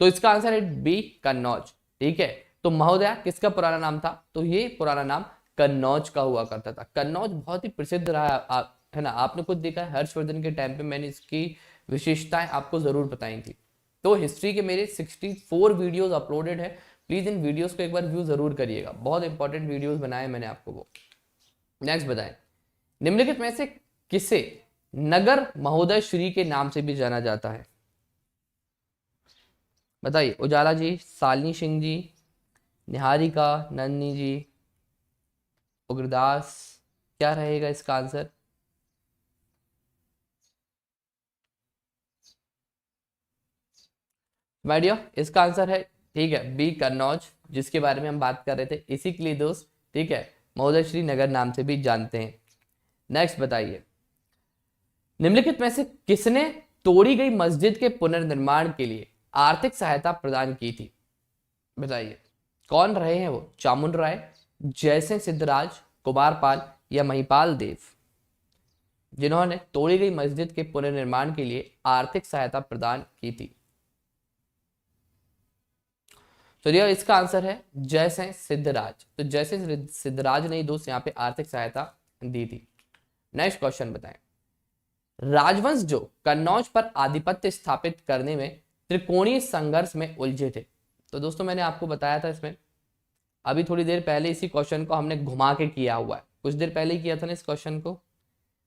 तो इसका आंसर है बी, कन्नौज, ठीक है। तो महोदया किसका पुराना नाम था? तो ये पुराना नाम कन्नौज का हुआ करता था। कन्नौज बहुत ही प्रसिद्ध रहा है ना, आपने खुद देखा है हर्षवर्धन के टाइम पे मैंने इसकी विशेषताएं आपको जरूर बताई थी। तो हिस्ट्री के मेरे 64 वीडियोस अपलोडेड है, प्लीज इन वीडियोस को एक बार व्यू जरूर करिएगा, बहुत इंपॉर्टेंट वीडियोस बनाए मैंने आपको वो। नेक्स्ट बताएं, निम्नलिखित में से किसे नगर महोदय श्री के नाम से भी जाना जाता है? बताइए, उजाला जी, सालनी सिंह जी, निहारिका, नंदनी जी, उग्रदास, क्या रहेगा इसका आंसर? माय डियर इसका आंसर है, ठीक है, बी, कन्नौज, जिसके बारे में हम बात कर रहे थे, इसी के लिए दोस्त, ठीक है, महोदय श्री नगर नाम से भी जानते हैं। नेक्स्ट बताइए, निम्नलिखित में से किसने तोड़ी गई मस्जिद के पुनर्निर्माण के लिए आर्थिक सहायता प्रदान की थी? बताइए, कौन रहे हैं वो? चामुंड राय, जयसिंह सिद्धराज, कुमारपाल या महिपाल देव, जिन्होंने तोड़ी गई मस्जिद के पुनर्निर्माण के लिए आर्थिक सहायता प्रदान की थी? तो ये इसका आंसर है जयसिंह सिद्धराज। तो जयसिंह सिद्धराज ने दोस्त यहाँ पे आर्थिक सहायता दी थी। नेक्स्ट क्वेश्चन बताएं, राजवंश जो कन्नौज पर आधिपत्य स्थापित करने में त्रिकोणीय संघर्ष में उलझे थे। तो दोस्तों मैंने आपको बताया था इसमें, अभी थोड़ी देर पहले इसी क्वेश्चन को हमने घुमा के किया हुआ है, कुछ देर पहले ही किया था ना इस क्वेश्चन को,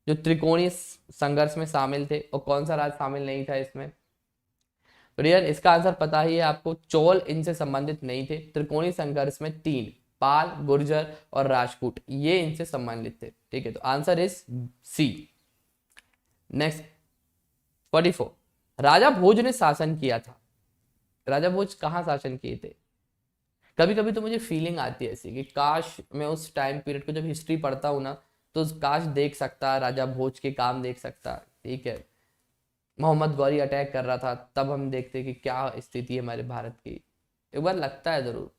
जो त्रिकोणीय संघर्ष में शामिल थे, और कौन सा राज शामिल नहीं था इसमें? तो डियर इसका आंसर पता ही है आपको, चोल इनसे संबंधित नहीं थे। त्रिकोणीय संघर्ष में तीन, पाल, गुर्जर और राजपूत, ये इनसे संबंधित थे, ठीक है। तो आंसर इज सी। नेक्स्ट 44, राजा भोज ने शासन किया था। राजा भोज कहाँ शासन किए थे? कभी कभी तो मुझे फीलिंग आती है ऐसी कि काश मैं उस टाइम पीरियड को जब हिस्ट्री पढ़ता हूँ ना, तो काश देख सकता, राजा भोज के काम देख सकता, ठीक है। मोहम्मद गौरी अटैक कर रहा था तब हम देखते कि क्या स्थिति है हमारे भारत की। एक बार लगता है जरूर,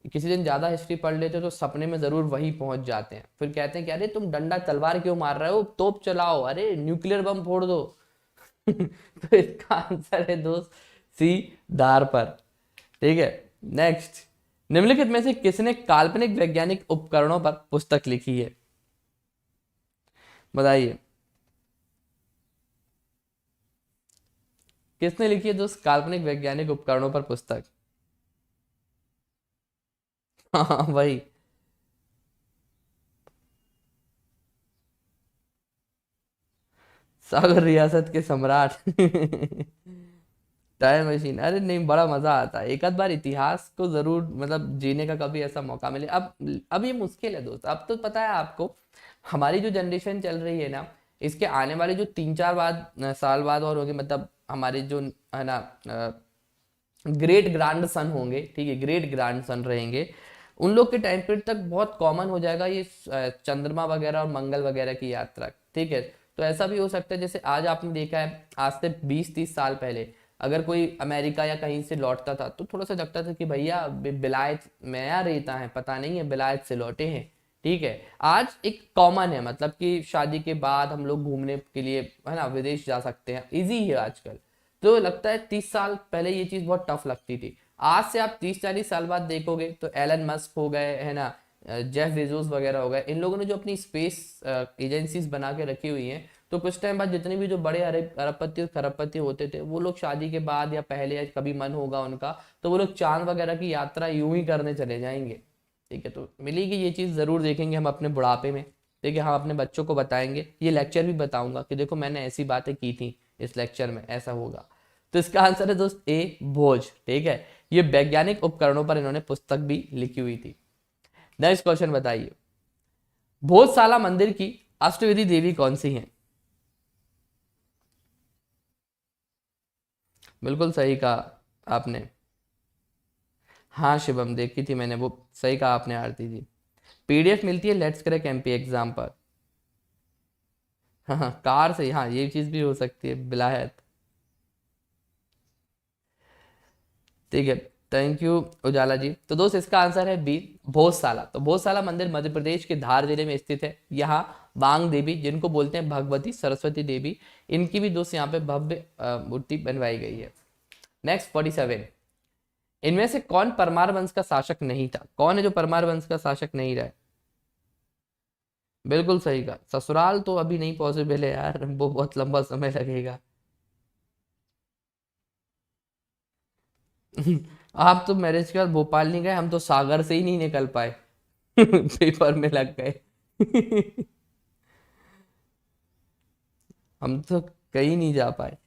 किसी दिन ज्यादा हिस्ट्री पढ़ लेते तो सपने में जरूर वही पहुंच जाते हैं, फिर कहते हैं कि अरे तुम डंडा तलवार क्यों मार रहे हो, तोप चलाओ, अरे न्यूक्लियर बम फोड़ दो। तो इसका आंसर है दोस्त सी, धार पर, ठीक है। नेक्स्ट, निम्नलिखित में से किसने काल्पनिक वैज्ञानिक उपकरणों पर पुस्तक लिखी है? बताइए, किसने लिखी है दोस्त काल्पनिक वैज्ञानिक उपकरणों पर पुस्तक? हाँ वही, सागर रियासत के सम्राट। टाइम मशीन, अरे नहीं, बड़ा मजा आता है। एक आध बार इतिहास को जरूर मतलब जीने का कभी ऐसा मौका मिले। अब ये मुश्किल है दोस्त। अब तो पता है आपको, हमारी जो जनरेशन चल रही है ना, इसके आने वाले जो 3-4 साल बाद और होंगे, मतलब हमारे जो है ना ग्रेट ग्रैंड सन होंगे, ठीक है, ग्रेट ग्रैंड सन रहेंगे, उन लोग के टाइम पीरियड तक बहुत कॉमन हो जाएगा ये चंद्रमा वगैरह और मंगल वगैरह की यात्रा, ठीक है। तो ऐसा भी हो सकता है जैसे आज आपने देखा है, आज से 20-30 साल पहले अगर कोई अमेरिका या कहीं से लौटता था तो थोड़ा सा लगता था कि भैया बिलायत में या रहता है, पता नहीं है, बिलायत से लौटे हैं, ठीक है। आज एक कॉमन है, मतलब कि शादी के बाद हम लोग घूमने के लिए है ना विदेश जा सकते हैं, इजी है आजकल। तो लगता है 30 साल पहले ये चीज बहुत टफ लगती थी। आज से आप 30-40 साल बाद देखोगे तो एलन मस्क हो गए, है ना, जेफ बेजोस वगैरह हो गए, इन लोगों ने जो अपनी स्पेस एजेंसीज बना के रखी हुई हैं, तो कुछ टाइम बाद जितने भी जो बड़े अरबपति और खरबपति होते थे, वो लोग शादी के बाद या पहले या कभी मन होगा उनका, तो वो लोग चांद वगैरह की यात्रा यूं ही करने चले जाएंगे, ठीक है। तो मिलेगी ये चीज़, ज़रूर देखेंगे हम अपने बुढ़ापे में, ठीक है। हम अपने बच्चों को बताएंगे, ये लेक्चर भी बताऊंगा कि देखो मैंने ऐसी बातें की थी, इस लेक्चर में ऐसा होगा। तो इसका आंसर है दोस्त ए, भोज, ठीक है। ये वैज्ञानिक उपकरणों पर इन्होंने पुस्तक भी लिखी हुई थी। नेक्स्ट क्वेश्चन बताइए, भोजशाला मंदिर की अष्टविधि देवी कौन सी है? बिल्कुल सही कहा आपने। हाँ शिवम, देखी थी मैंने वो, सही कहा आपने आरती जी। पीडीएफ मिलती है लेट्स क्रैक एमपी एग्जाम पर। हाँ हाँ, कार से, हाँ ये चीज भी हो सकती है, बिलायत, ठीक है। थैंक यू उजाला जी। तो दोस्त इसका आंसर है बी, भोजशाला। तो भोजशाला मंदिर मध्य प्रदेश के धार जिले में स्थित है। यहाँ वांग देवी, जिनको बोलते हैं भगवती सरस्वती देवी, इनकी भी दोस्त यहाँ पे भव्य मूर्ति बनवाई गई है। नेक्स्ट 47, इनमें से कौन परमार वंश का शासक नहीं था? कौन है जो परमार वंश का शासक नहीं रहा है? बिल्कुल सही कहा, ससुराल तो अभी नहीं पॉसिबल है यार, वो बहुत लंबा समय लगेगा। आप तो मैरिज के बाद भोपाल नहीं गए, हम तो सागर से ही नहीं निकल पाए। पेपर में लग गए। हम तो कहीं नहीं जा पाए।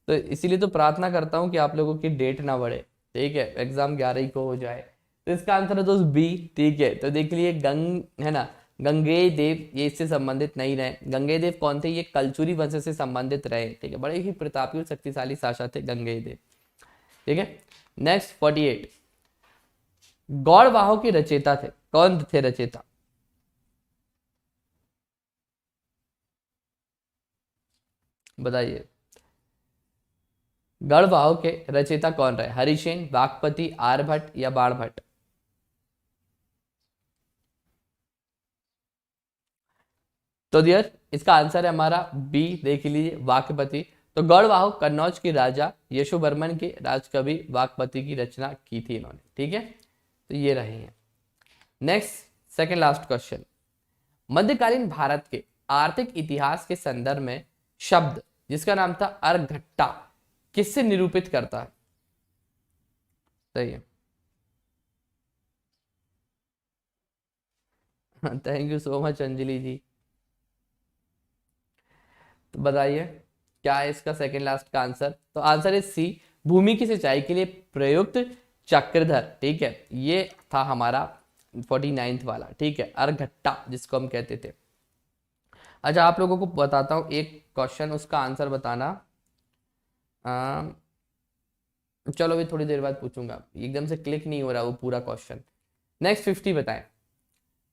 तो इसीलिए तो प्रार्थना करता हूँ कि आप लोगों की डेट ना बढ़े, ठीक है, एग्जाम 11 ही को हो जाए। तो इसका आंसर है दोस्त बी, ठीक है। तो देख लिए है ना, गंगेय देव ये इससे संबंधित नहीं रहे। गंगेय देव कौन थे? ये कलचुरी वंश से संबंधित रहे, ठीक है। बड़े ही प्रतापी और शक्तिशाली शासक थे गंगेय देव, ठीक है। नेक्स्ट 48, गौड़वाहों के रचयिता थे, कौन थे रचयिता? बताइए। गढ़वाहों के रचयिता कौन रहे? हरिसेन, वाकपति, आर्यभट्ट या बाणभट्ट? तो डियर इसका आंसर है हमारा बी, देख लीजिए, वाकपति। तो गढ़वाहो कन्नौज के राजा यशोवर्मन के राजकवि वाकपति की रचना की थी इन्होंने, ठीक है। तो ये रहे हैं। नेक्स्ट सेकंड लास्ट क्वेश्चन, मध्यकालीन भारत के आर्थिक इतिहास के संदर्भ में शब्द जिसका नाम था अर्घट्टा किससे निरूपित करता है? सही है। Thank you so much Anjali ji. तो बताइए क्या है इसका सेकंड लास्ट का आंसर? तो आंसर है सी, भूमि की सिंचाई के लिए प्रयुक्त चक्रधर, ठीक है। ये था हमारा 49th वाला, ठीक है, अर्घट्टा जिसको हम कहते थे। अच्छा आप लोगों को बताता हूँ एक क्वेश्चन, उसका आंसर बताना। आ, चलो अभी थोड़ी देर बाद पूछूंगा, एकदम से क्लिक नहीं हो रहा वो पूरा क्वेश्चन। नेक्स्ट 50 बताएं,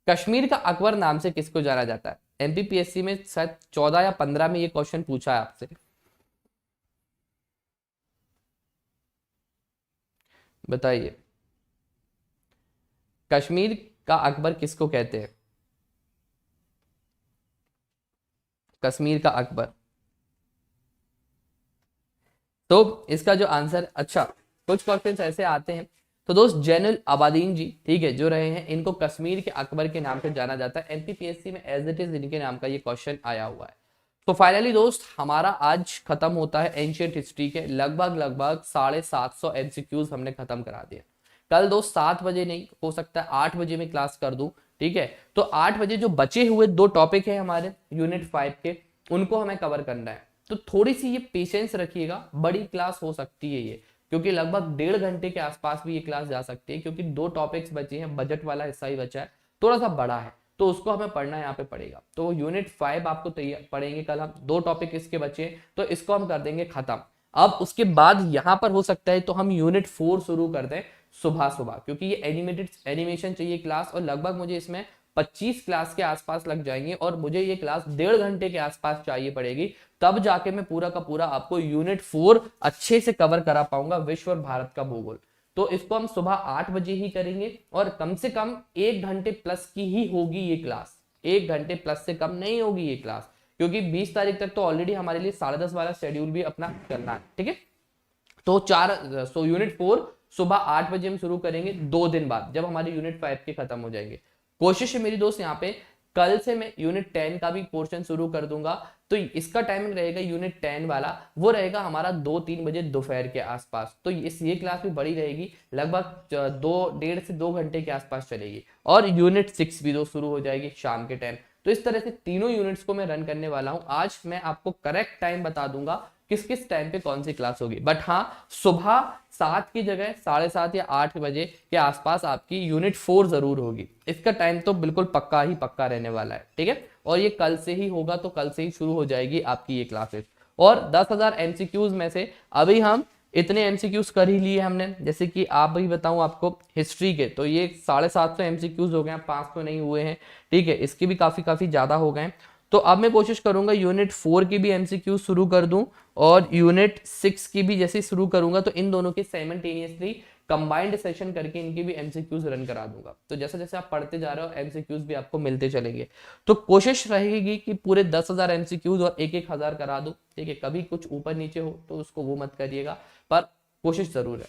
कश्मीर का अकबर नाम से किसको जाना जाता है? एमपीपीएससी में शायद 14 या 15 में ये क्वेश्चन पूछा है आपसे। बताइए, कश्मीर का अकबर किसको कहते हैं? कश्मीर का अकबर। तो इसका जो आंसर, अच्छा कुछ क्वेश्चंस ऐसे आते हैं। तो दोस्त जैनुल आबादीन जी, ठीक है, जो रहे हैं, इनको कश्मीर के अकबर के नाम से जाना जाता है। एमपीपीएससी में एज इट इज इनके नाम का ये क्वेश्चन आया हुआ है। तो फाइनली दोस्त हमारा आज खत्म होता है एंशियंट हिस्ट्री के लगभग लगभग 750 एमसीक्यूज हमने खत्म करा दिया। कल दोस्त 7 बजे नहीं, हो सकता है 8 बजे में क्लास कर दूं, ठीक है। तो 8 बजे जो बचे हुए 2 टॉपिक है हमारे यूनिट 5 के, उनको हमें कवर करना है। तो थोड़ी सी ये पेशेंस रखिएगा, बड़ी क्लास हो सकती है ये, क्योंकि लगभग 1.5 घंटे के आसपास भी ये क्लास जा सकती है, क्योंकि 2 टॉपिक्स बचे हैं, बजट वाला हिस्सा ही बचा है, थोड़ा सा बड़ा है, तो उसको हमें पढ़ना यहाँ पे पड़ेगा। तो यूनिट 5 आपको तैयार पढ़ेंगे कल हम, 2 टॉपिक इसके बचे, तो इसको हम कर देंगे खत्म। अब उसके बाद यहाँ पर हो सकता है तो हम यूनिट 4 शुरू कर दें सुबह सुबह, क्योंकि ये एनिमेशन चाहिए क्लास, और लगभग मुझे इसमें 25 क्लास के आसपास लग जाएंगे, और मुझे ये क्लास 1.5 घंटे के आसपास चाहिए पड़ेगी, तब जाके मैं पूरा का पूरा आपको यूनिट 4 अच्छे से कवर करा पाऊंगा, विश्व और भारत का भूगोल। तो इसको हम सुबह 8 बजे ही करेंगे, और कम से कम 1 घंटे प्लस की ही होगी ये क्लास, 1 घंटे प्लस से कम नहीं होगी ये क्लास, क्योंकि 20 तारीख तक तो ऑलरेडी हमारे लिए 10:30 वाला शेड्यूल भी अपना चलना है, ठीक है। तो यूनिट 4 सुबह 8 बजे हम शुरू करेंगे, 2 दिन बाद जब हमारे यूनिट 5 के खत्म हो जाएंगे। कोशिश है मेरी दोस्त यहाँ पे कल से मैं यूनिट 10 का भी पोर्शन शुरू कर दूंगा, तो इसका टाइमिंग रहेगा यूनिट 10 वाला, वो रहेगा हमारा 2-3 बजे दोपहर के आसपास। तो ये क्लास भी बड़ी रहेगी, लगभग 1.5 से 2 घंटे के आसपास चलेगी, और यूनिट 6 भी शुरू हो जाएगी शाम के टाइम। तो इस तरह से तीनों यूनिट्स को मैं रन करने वाला हूं। आज मैं आपको करेक्ट टाइम बता दूंगा किस किस टाइम पे कौन सी क्लास होगी, बट हाँ, सुबह 7 की जगह 7:30 या 8 बजे के आसपास आपकी यूनिट 4 जरूर होगी। इसका टाइम तो बिल्कुल पक्का ही पक्का रहने वाला है, ठीक है। और ये कल से ही होगा, तो कल से ही शुरू हो जाएगी आपकी ये क्लासेस। और 10,000 एमसीक्यूज में से अभी हम इतने एमसीक्यूज कर ही लिए हमने, जैसे कि आप भी बताऊं आपको हिस्ट्री के, तो ये 750 एमसीक्यूज हो गए हैं, 500 नहीं हुए हैं, ठीक है। इसके भी काफी ज्यादा हो गए। तो अब मैं कोशिश करूंगा यूनिट 4 की भी एमसीक्यू शुरू कर दूं, और यूनिट 6 की भी जैसे शुरू करूंगा तो इन दोनों के साइमल्टेनियसली कंबाइंड सेशन करके इनकी भी एमसीक्यूज रन करा दूंगा। तो जैसे जैसे आप पढ़ते जा रहे हो एमसीक्यूज भी आपको मिलते चलेंगे। तो कोशिश रहेगी कि पूरे 10,000 एमसीक्यूज और 1-1 हज़ार करा दो, ठीक है। कभी कुछ ऊपर नीचे हो तो उसको वो मत करिएगा, पर कोशिश जरूर है।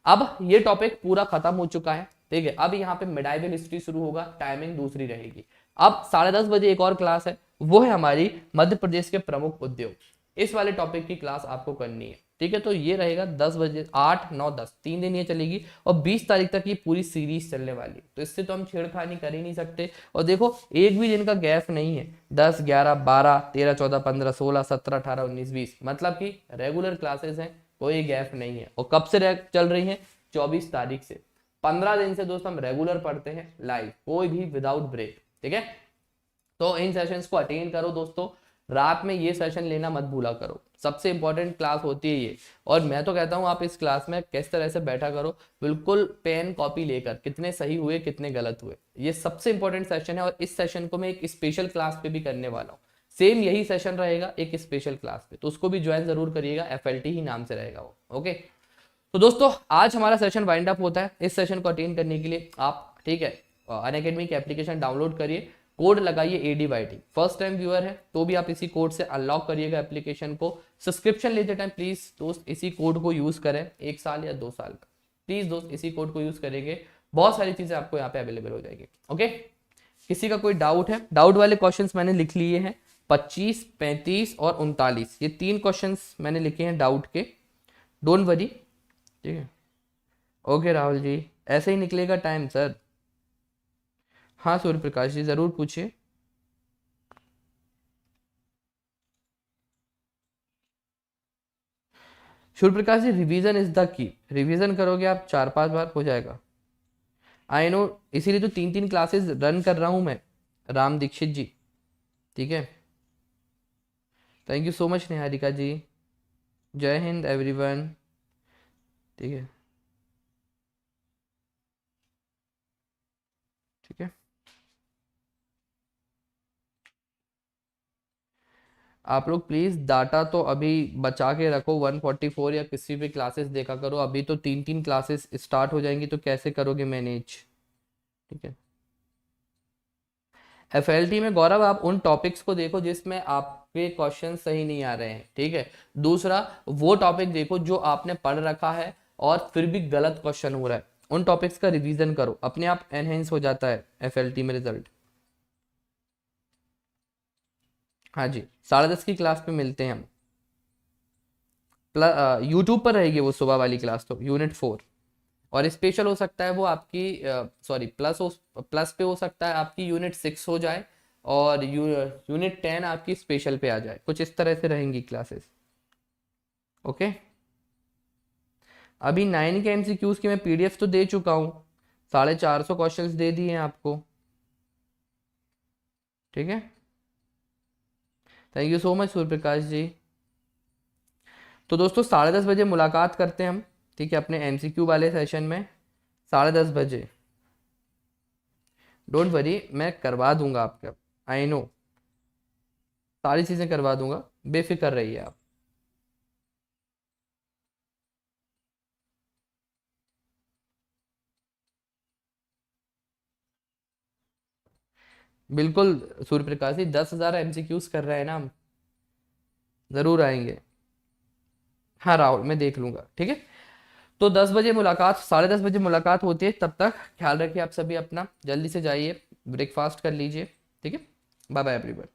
अब ये टॉपिक पूरा खत्म हो चुका है, ठीक है। अब यहाँ पे मिडाइवल हिस्ट्री शुरू होगा, टाइमिंग दूसरी रहेगी। अब 10:30 बजे एक और क्लास है, वो है हमारी मध्य प्रदेश के प्रमुख उद्योग। इस वाले टॉपिक की क्लास आपको करनी है, ठीक है। तो ये रहेगा 10 बजे, 8, 9, 10 3 दिन ये चलेगी, और 20 तारीख तक ये पूरी सीरीज चलने वाली। तो इससे तो हम छेड़खानी कर ही नहीं सकते। और देखो एक भी दिन का गैप नहीं है, 10, 11, 12, 13, 14, 15, 16, 17, 18, 19, 20, मतलब कि रेगुलर क्लासेस हैं, कोई गैप नहीं है। और कब से चल रही है? 24 तारीख से। 15 दिन से दोस्त हम रेगुलर पढ़ते हैं लाइव, कोई भी विदाउट ब्रेक, ठीक है। तो इन सेशंस को अटेंड करो दोस्तों, रात में ये सेशन लेना मत भूला करो, सबसे इंपॉर्टेंट क्लास होती है ये। और मैं तो कहता हूँ आप इस क्लास में किस तरह से बैठा करो, बिल्कुल पेन कॉपी लेकर, कितने सही हुए कितने गलत हुए, ये सबसे इंपॉर्टेंट सेशन है। और इस सेशन को मैं एक स्पेशल क्लास पे भी करने वाला हूँ, सेम यही सेशन रहेगा एक स्पेशल क्लास पे, तो उसको भी ज्वाइन जरूर करिएगा, FLT ही नाम से रहेगा वो, ओके। तो दोस्तों आज हमारा सेशन वाइंड अप होता है। इस सेशन को अटेंड करने के लिए आप, ठीक है, अनअकैडमी की एप्लीकेशन डाउनलोड करिए, कोड लगाइए ADYT। फर्स्ट टाइम व्यूअर है तो भी आप इसी कोड से अनलॉक करिएगा एप्लीकेशन को। सब्सक्रिप्शन लेते टाइम प्लीज दोस्त इसी कोड को यूज करें, 1 साल या 2 साल का, प्लीज दोस्त इसी कोड को यूज करेंगे, बहुत सारी चीजें आपको यहाँ पे अवेलेबल हो जाएगी, ओके। किसी का कोई डाउट है? डाउट वाले क्वेश्चंस मैंने लिख लिए हैं, 25, 35 और 39, ये 3 क्वेश्चंस मैंने लिखे हैं डाउट के, डोंट वरी, ठीक है। ओके राहुल जी, ऐसे ही निकलेगा टाइम सर। हाँ सूर्य प्रकाश जी जरूर पूछिए। Surya Prakash ji revision is the key, revision करोगे आप 4-5 बार हो जाएगा। आई नो, इसीलिए तो 3-3 क्लासेस रन कर रहा हूं मैं, राम दीक्षित जी, ठीक है। Thank you so much Niharika ji, Jai Hind everyone, ठीक है, ठीक है। आप लोग प्लीज डाटा तो अभी बचा के रखो, 144 या किसी भी क्लासेस देखा करो, अभी तो 3-3 क्लासेस स्टार्ट हो जाएंगी, तो कैसे करोगे मैनेज, ठीक है। FLT में गौरव आप उन टॉपिक्स को देखो जिसमें आपके क्वेश्चन सही नहीं आ रहे हैं, ठीक है। दूसरा वो टॉपिक देखो जो आपने पढ़ रखा है और फिर भी गलत क्वेश्चन हो रहा है, उन टॉपिक्स का रिवीजन करो, अपने आप एनहेंस हो जाता है FLT में रिजल्ट। हाँ जी, 10:30 की क्लास पे मिलते हैं हम, यूट्यूब पर रहेगी वो सुबह वाली क्लास, तो यूनिट 4। और स्पेशल हो सकता है वो आपकी, सॉरी प्लस पे हो सकता है आपकी यूनिट 6 हो जाए, और यूनिट 10 आपकी स्पेशल पे आ जाए, कुछ इस तरह से रहेंगी क्लासेस, ओके। अभी 9 के एमसीक्यूज की मैं पीडीएफ तो दे चुका हूँ, 450 क्वेश्चंस दे दिए हैं आपको। ठीक है, थैंक यू सो मच सूर्य प्रकाश जी। तो दोस्तों 10:30 बजे मुलाकात करते हैं हम, ठीक है, अपने एमसीक्यू वाले सेशन में 10:30 बजे। डोंट वरी, मैं करवा दूंगा आपका, आई नो, सारी चीज़ें करवा दूंगा, बेफिक्र रहिए आप। बिल्कुल सूर्य प्रकाश जी, 10,000 एमसीक्यूज कर रहे हैं ना हम, ज़रूर आएंगे। हाँ राहुल, मैं देख लूंगा, ठीक है। तो 10 बजे मुलाकात, 10:30 बजे मुलाकात होती है, तब तक ख्याल रखिए आप सभी अपना, जल्दी से जाइए, ब्रेकफास्ट कर लीजिए, ठीक है। Bye bye everyone.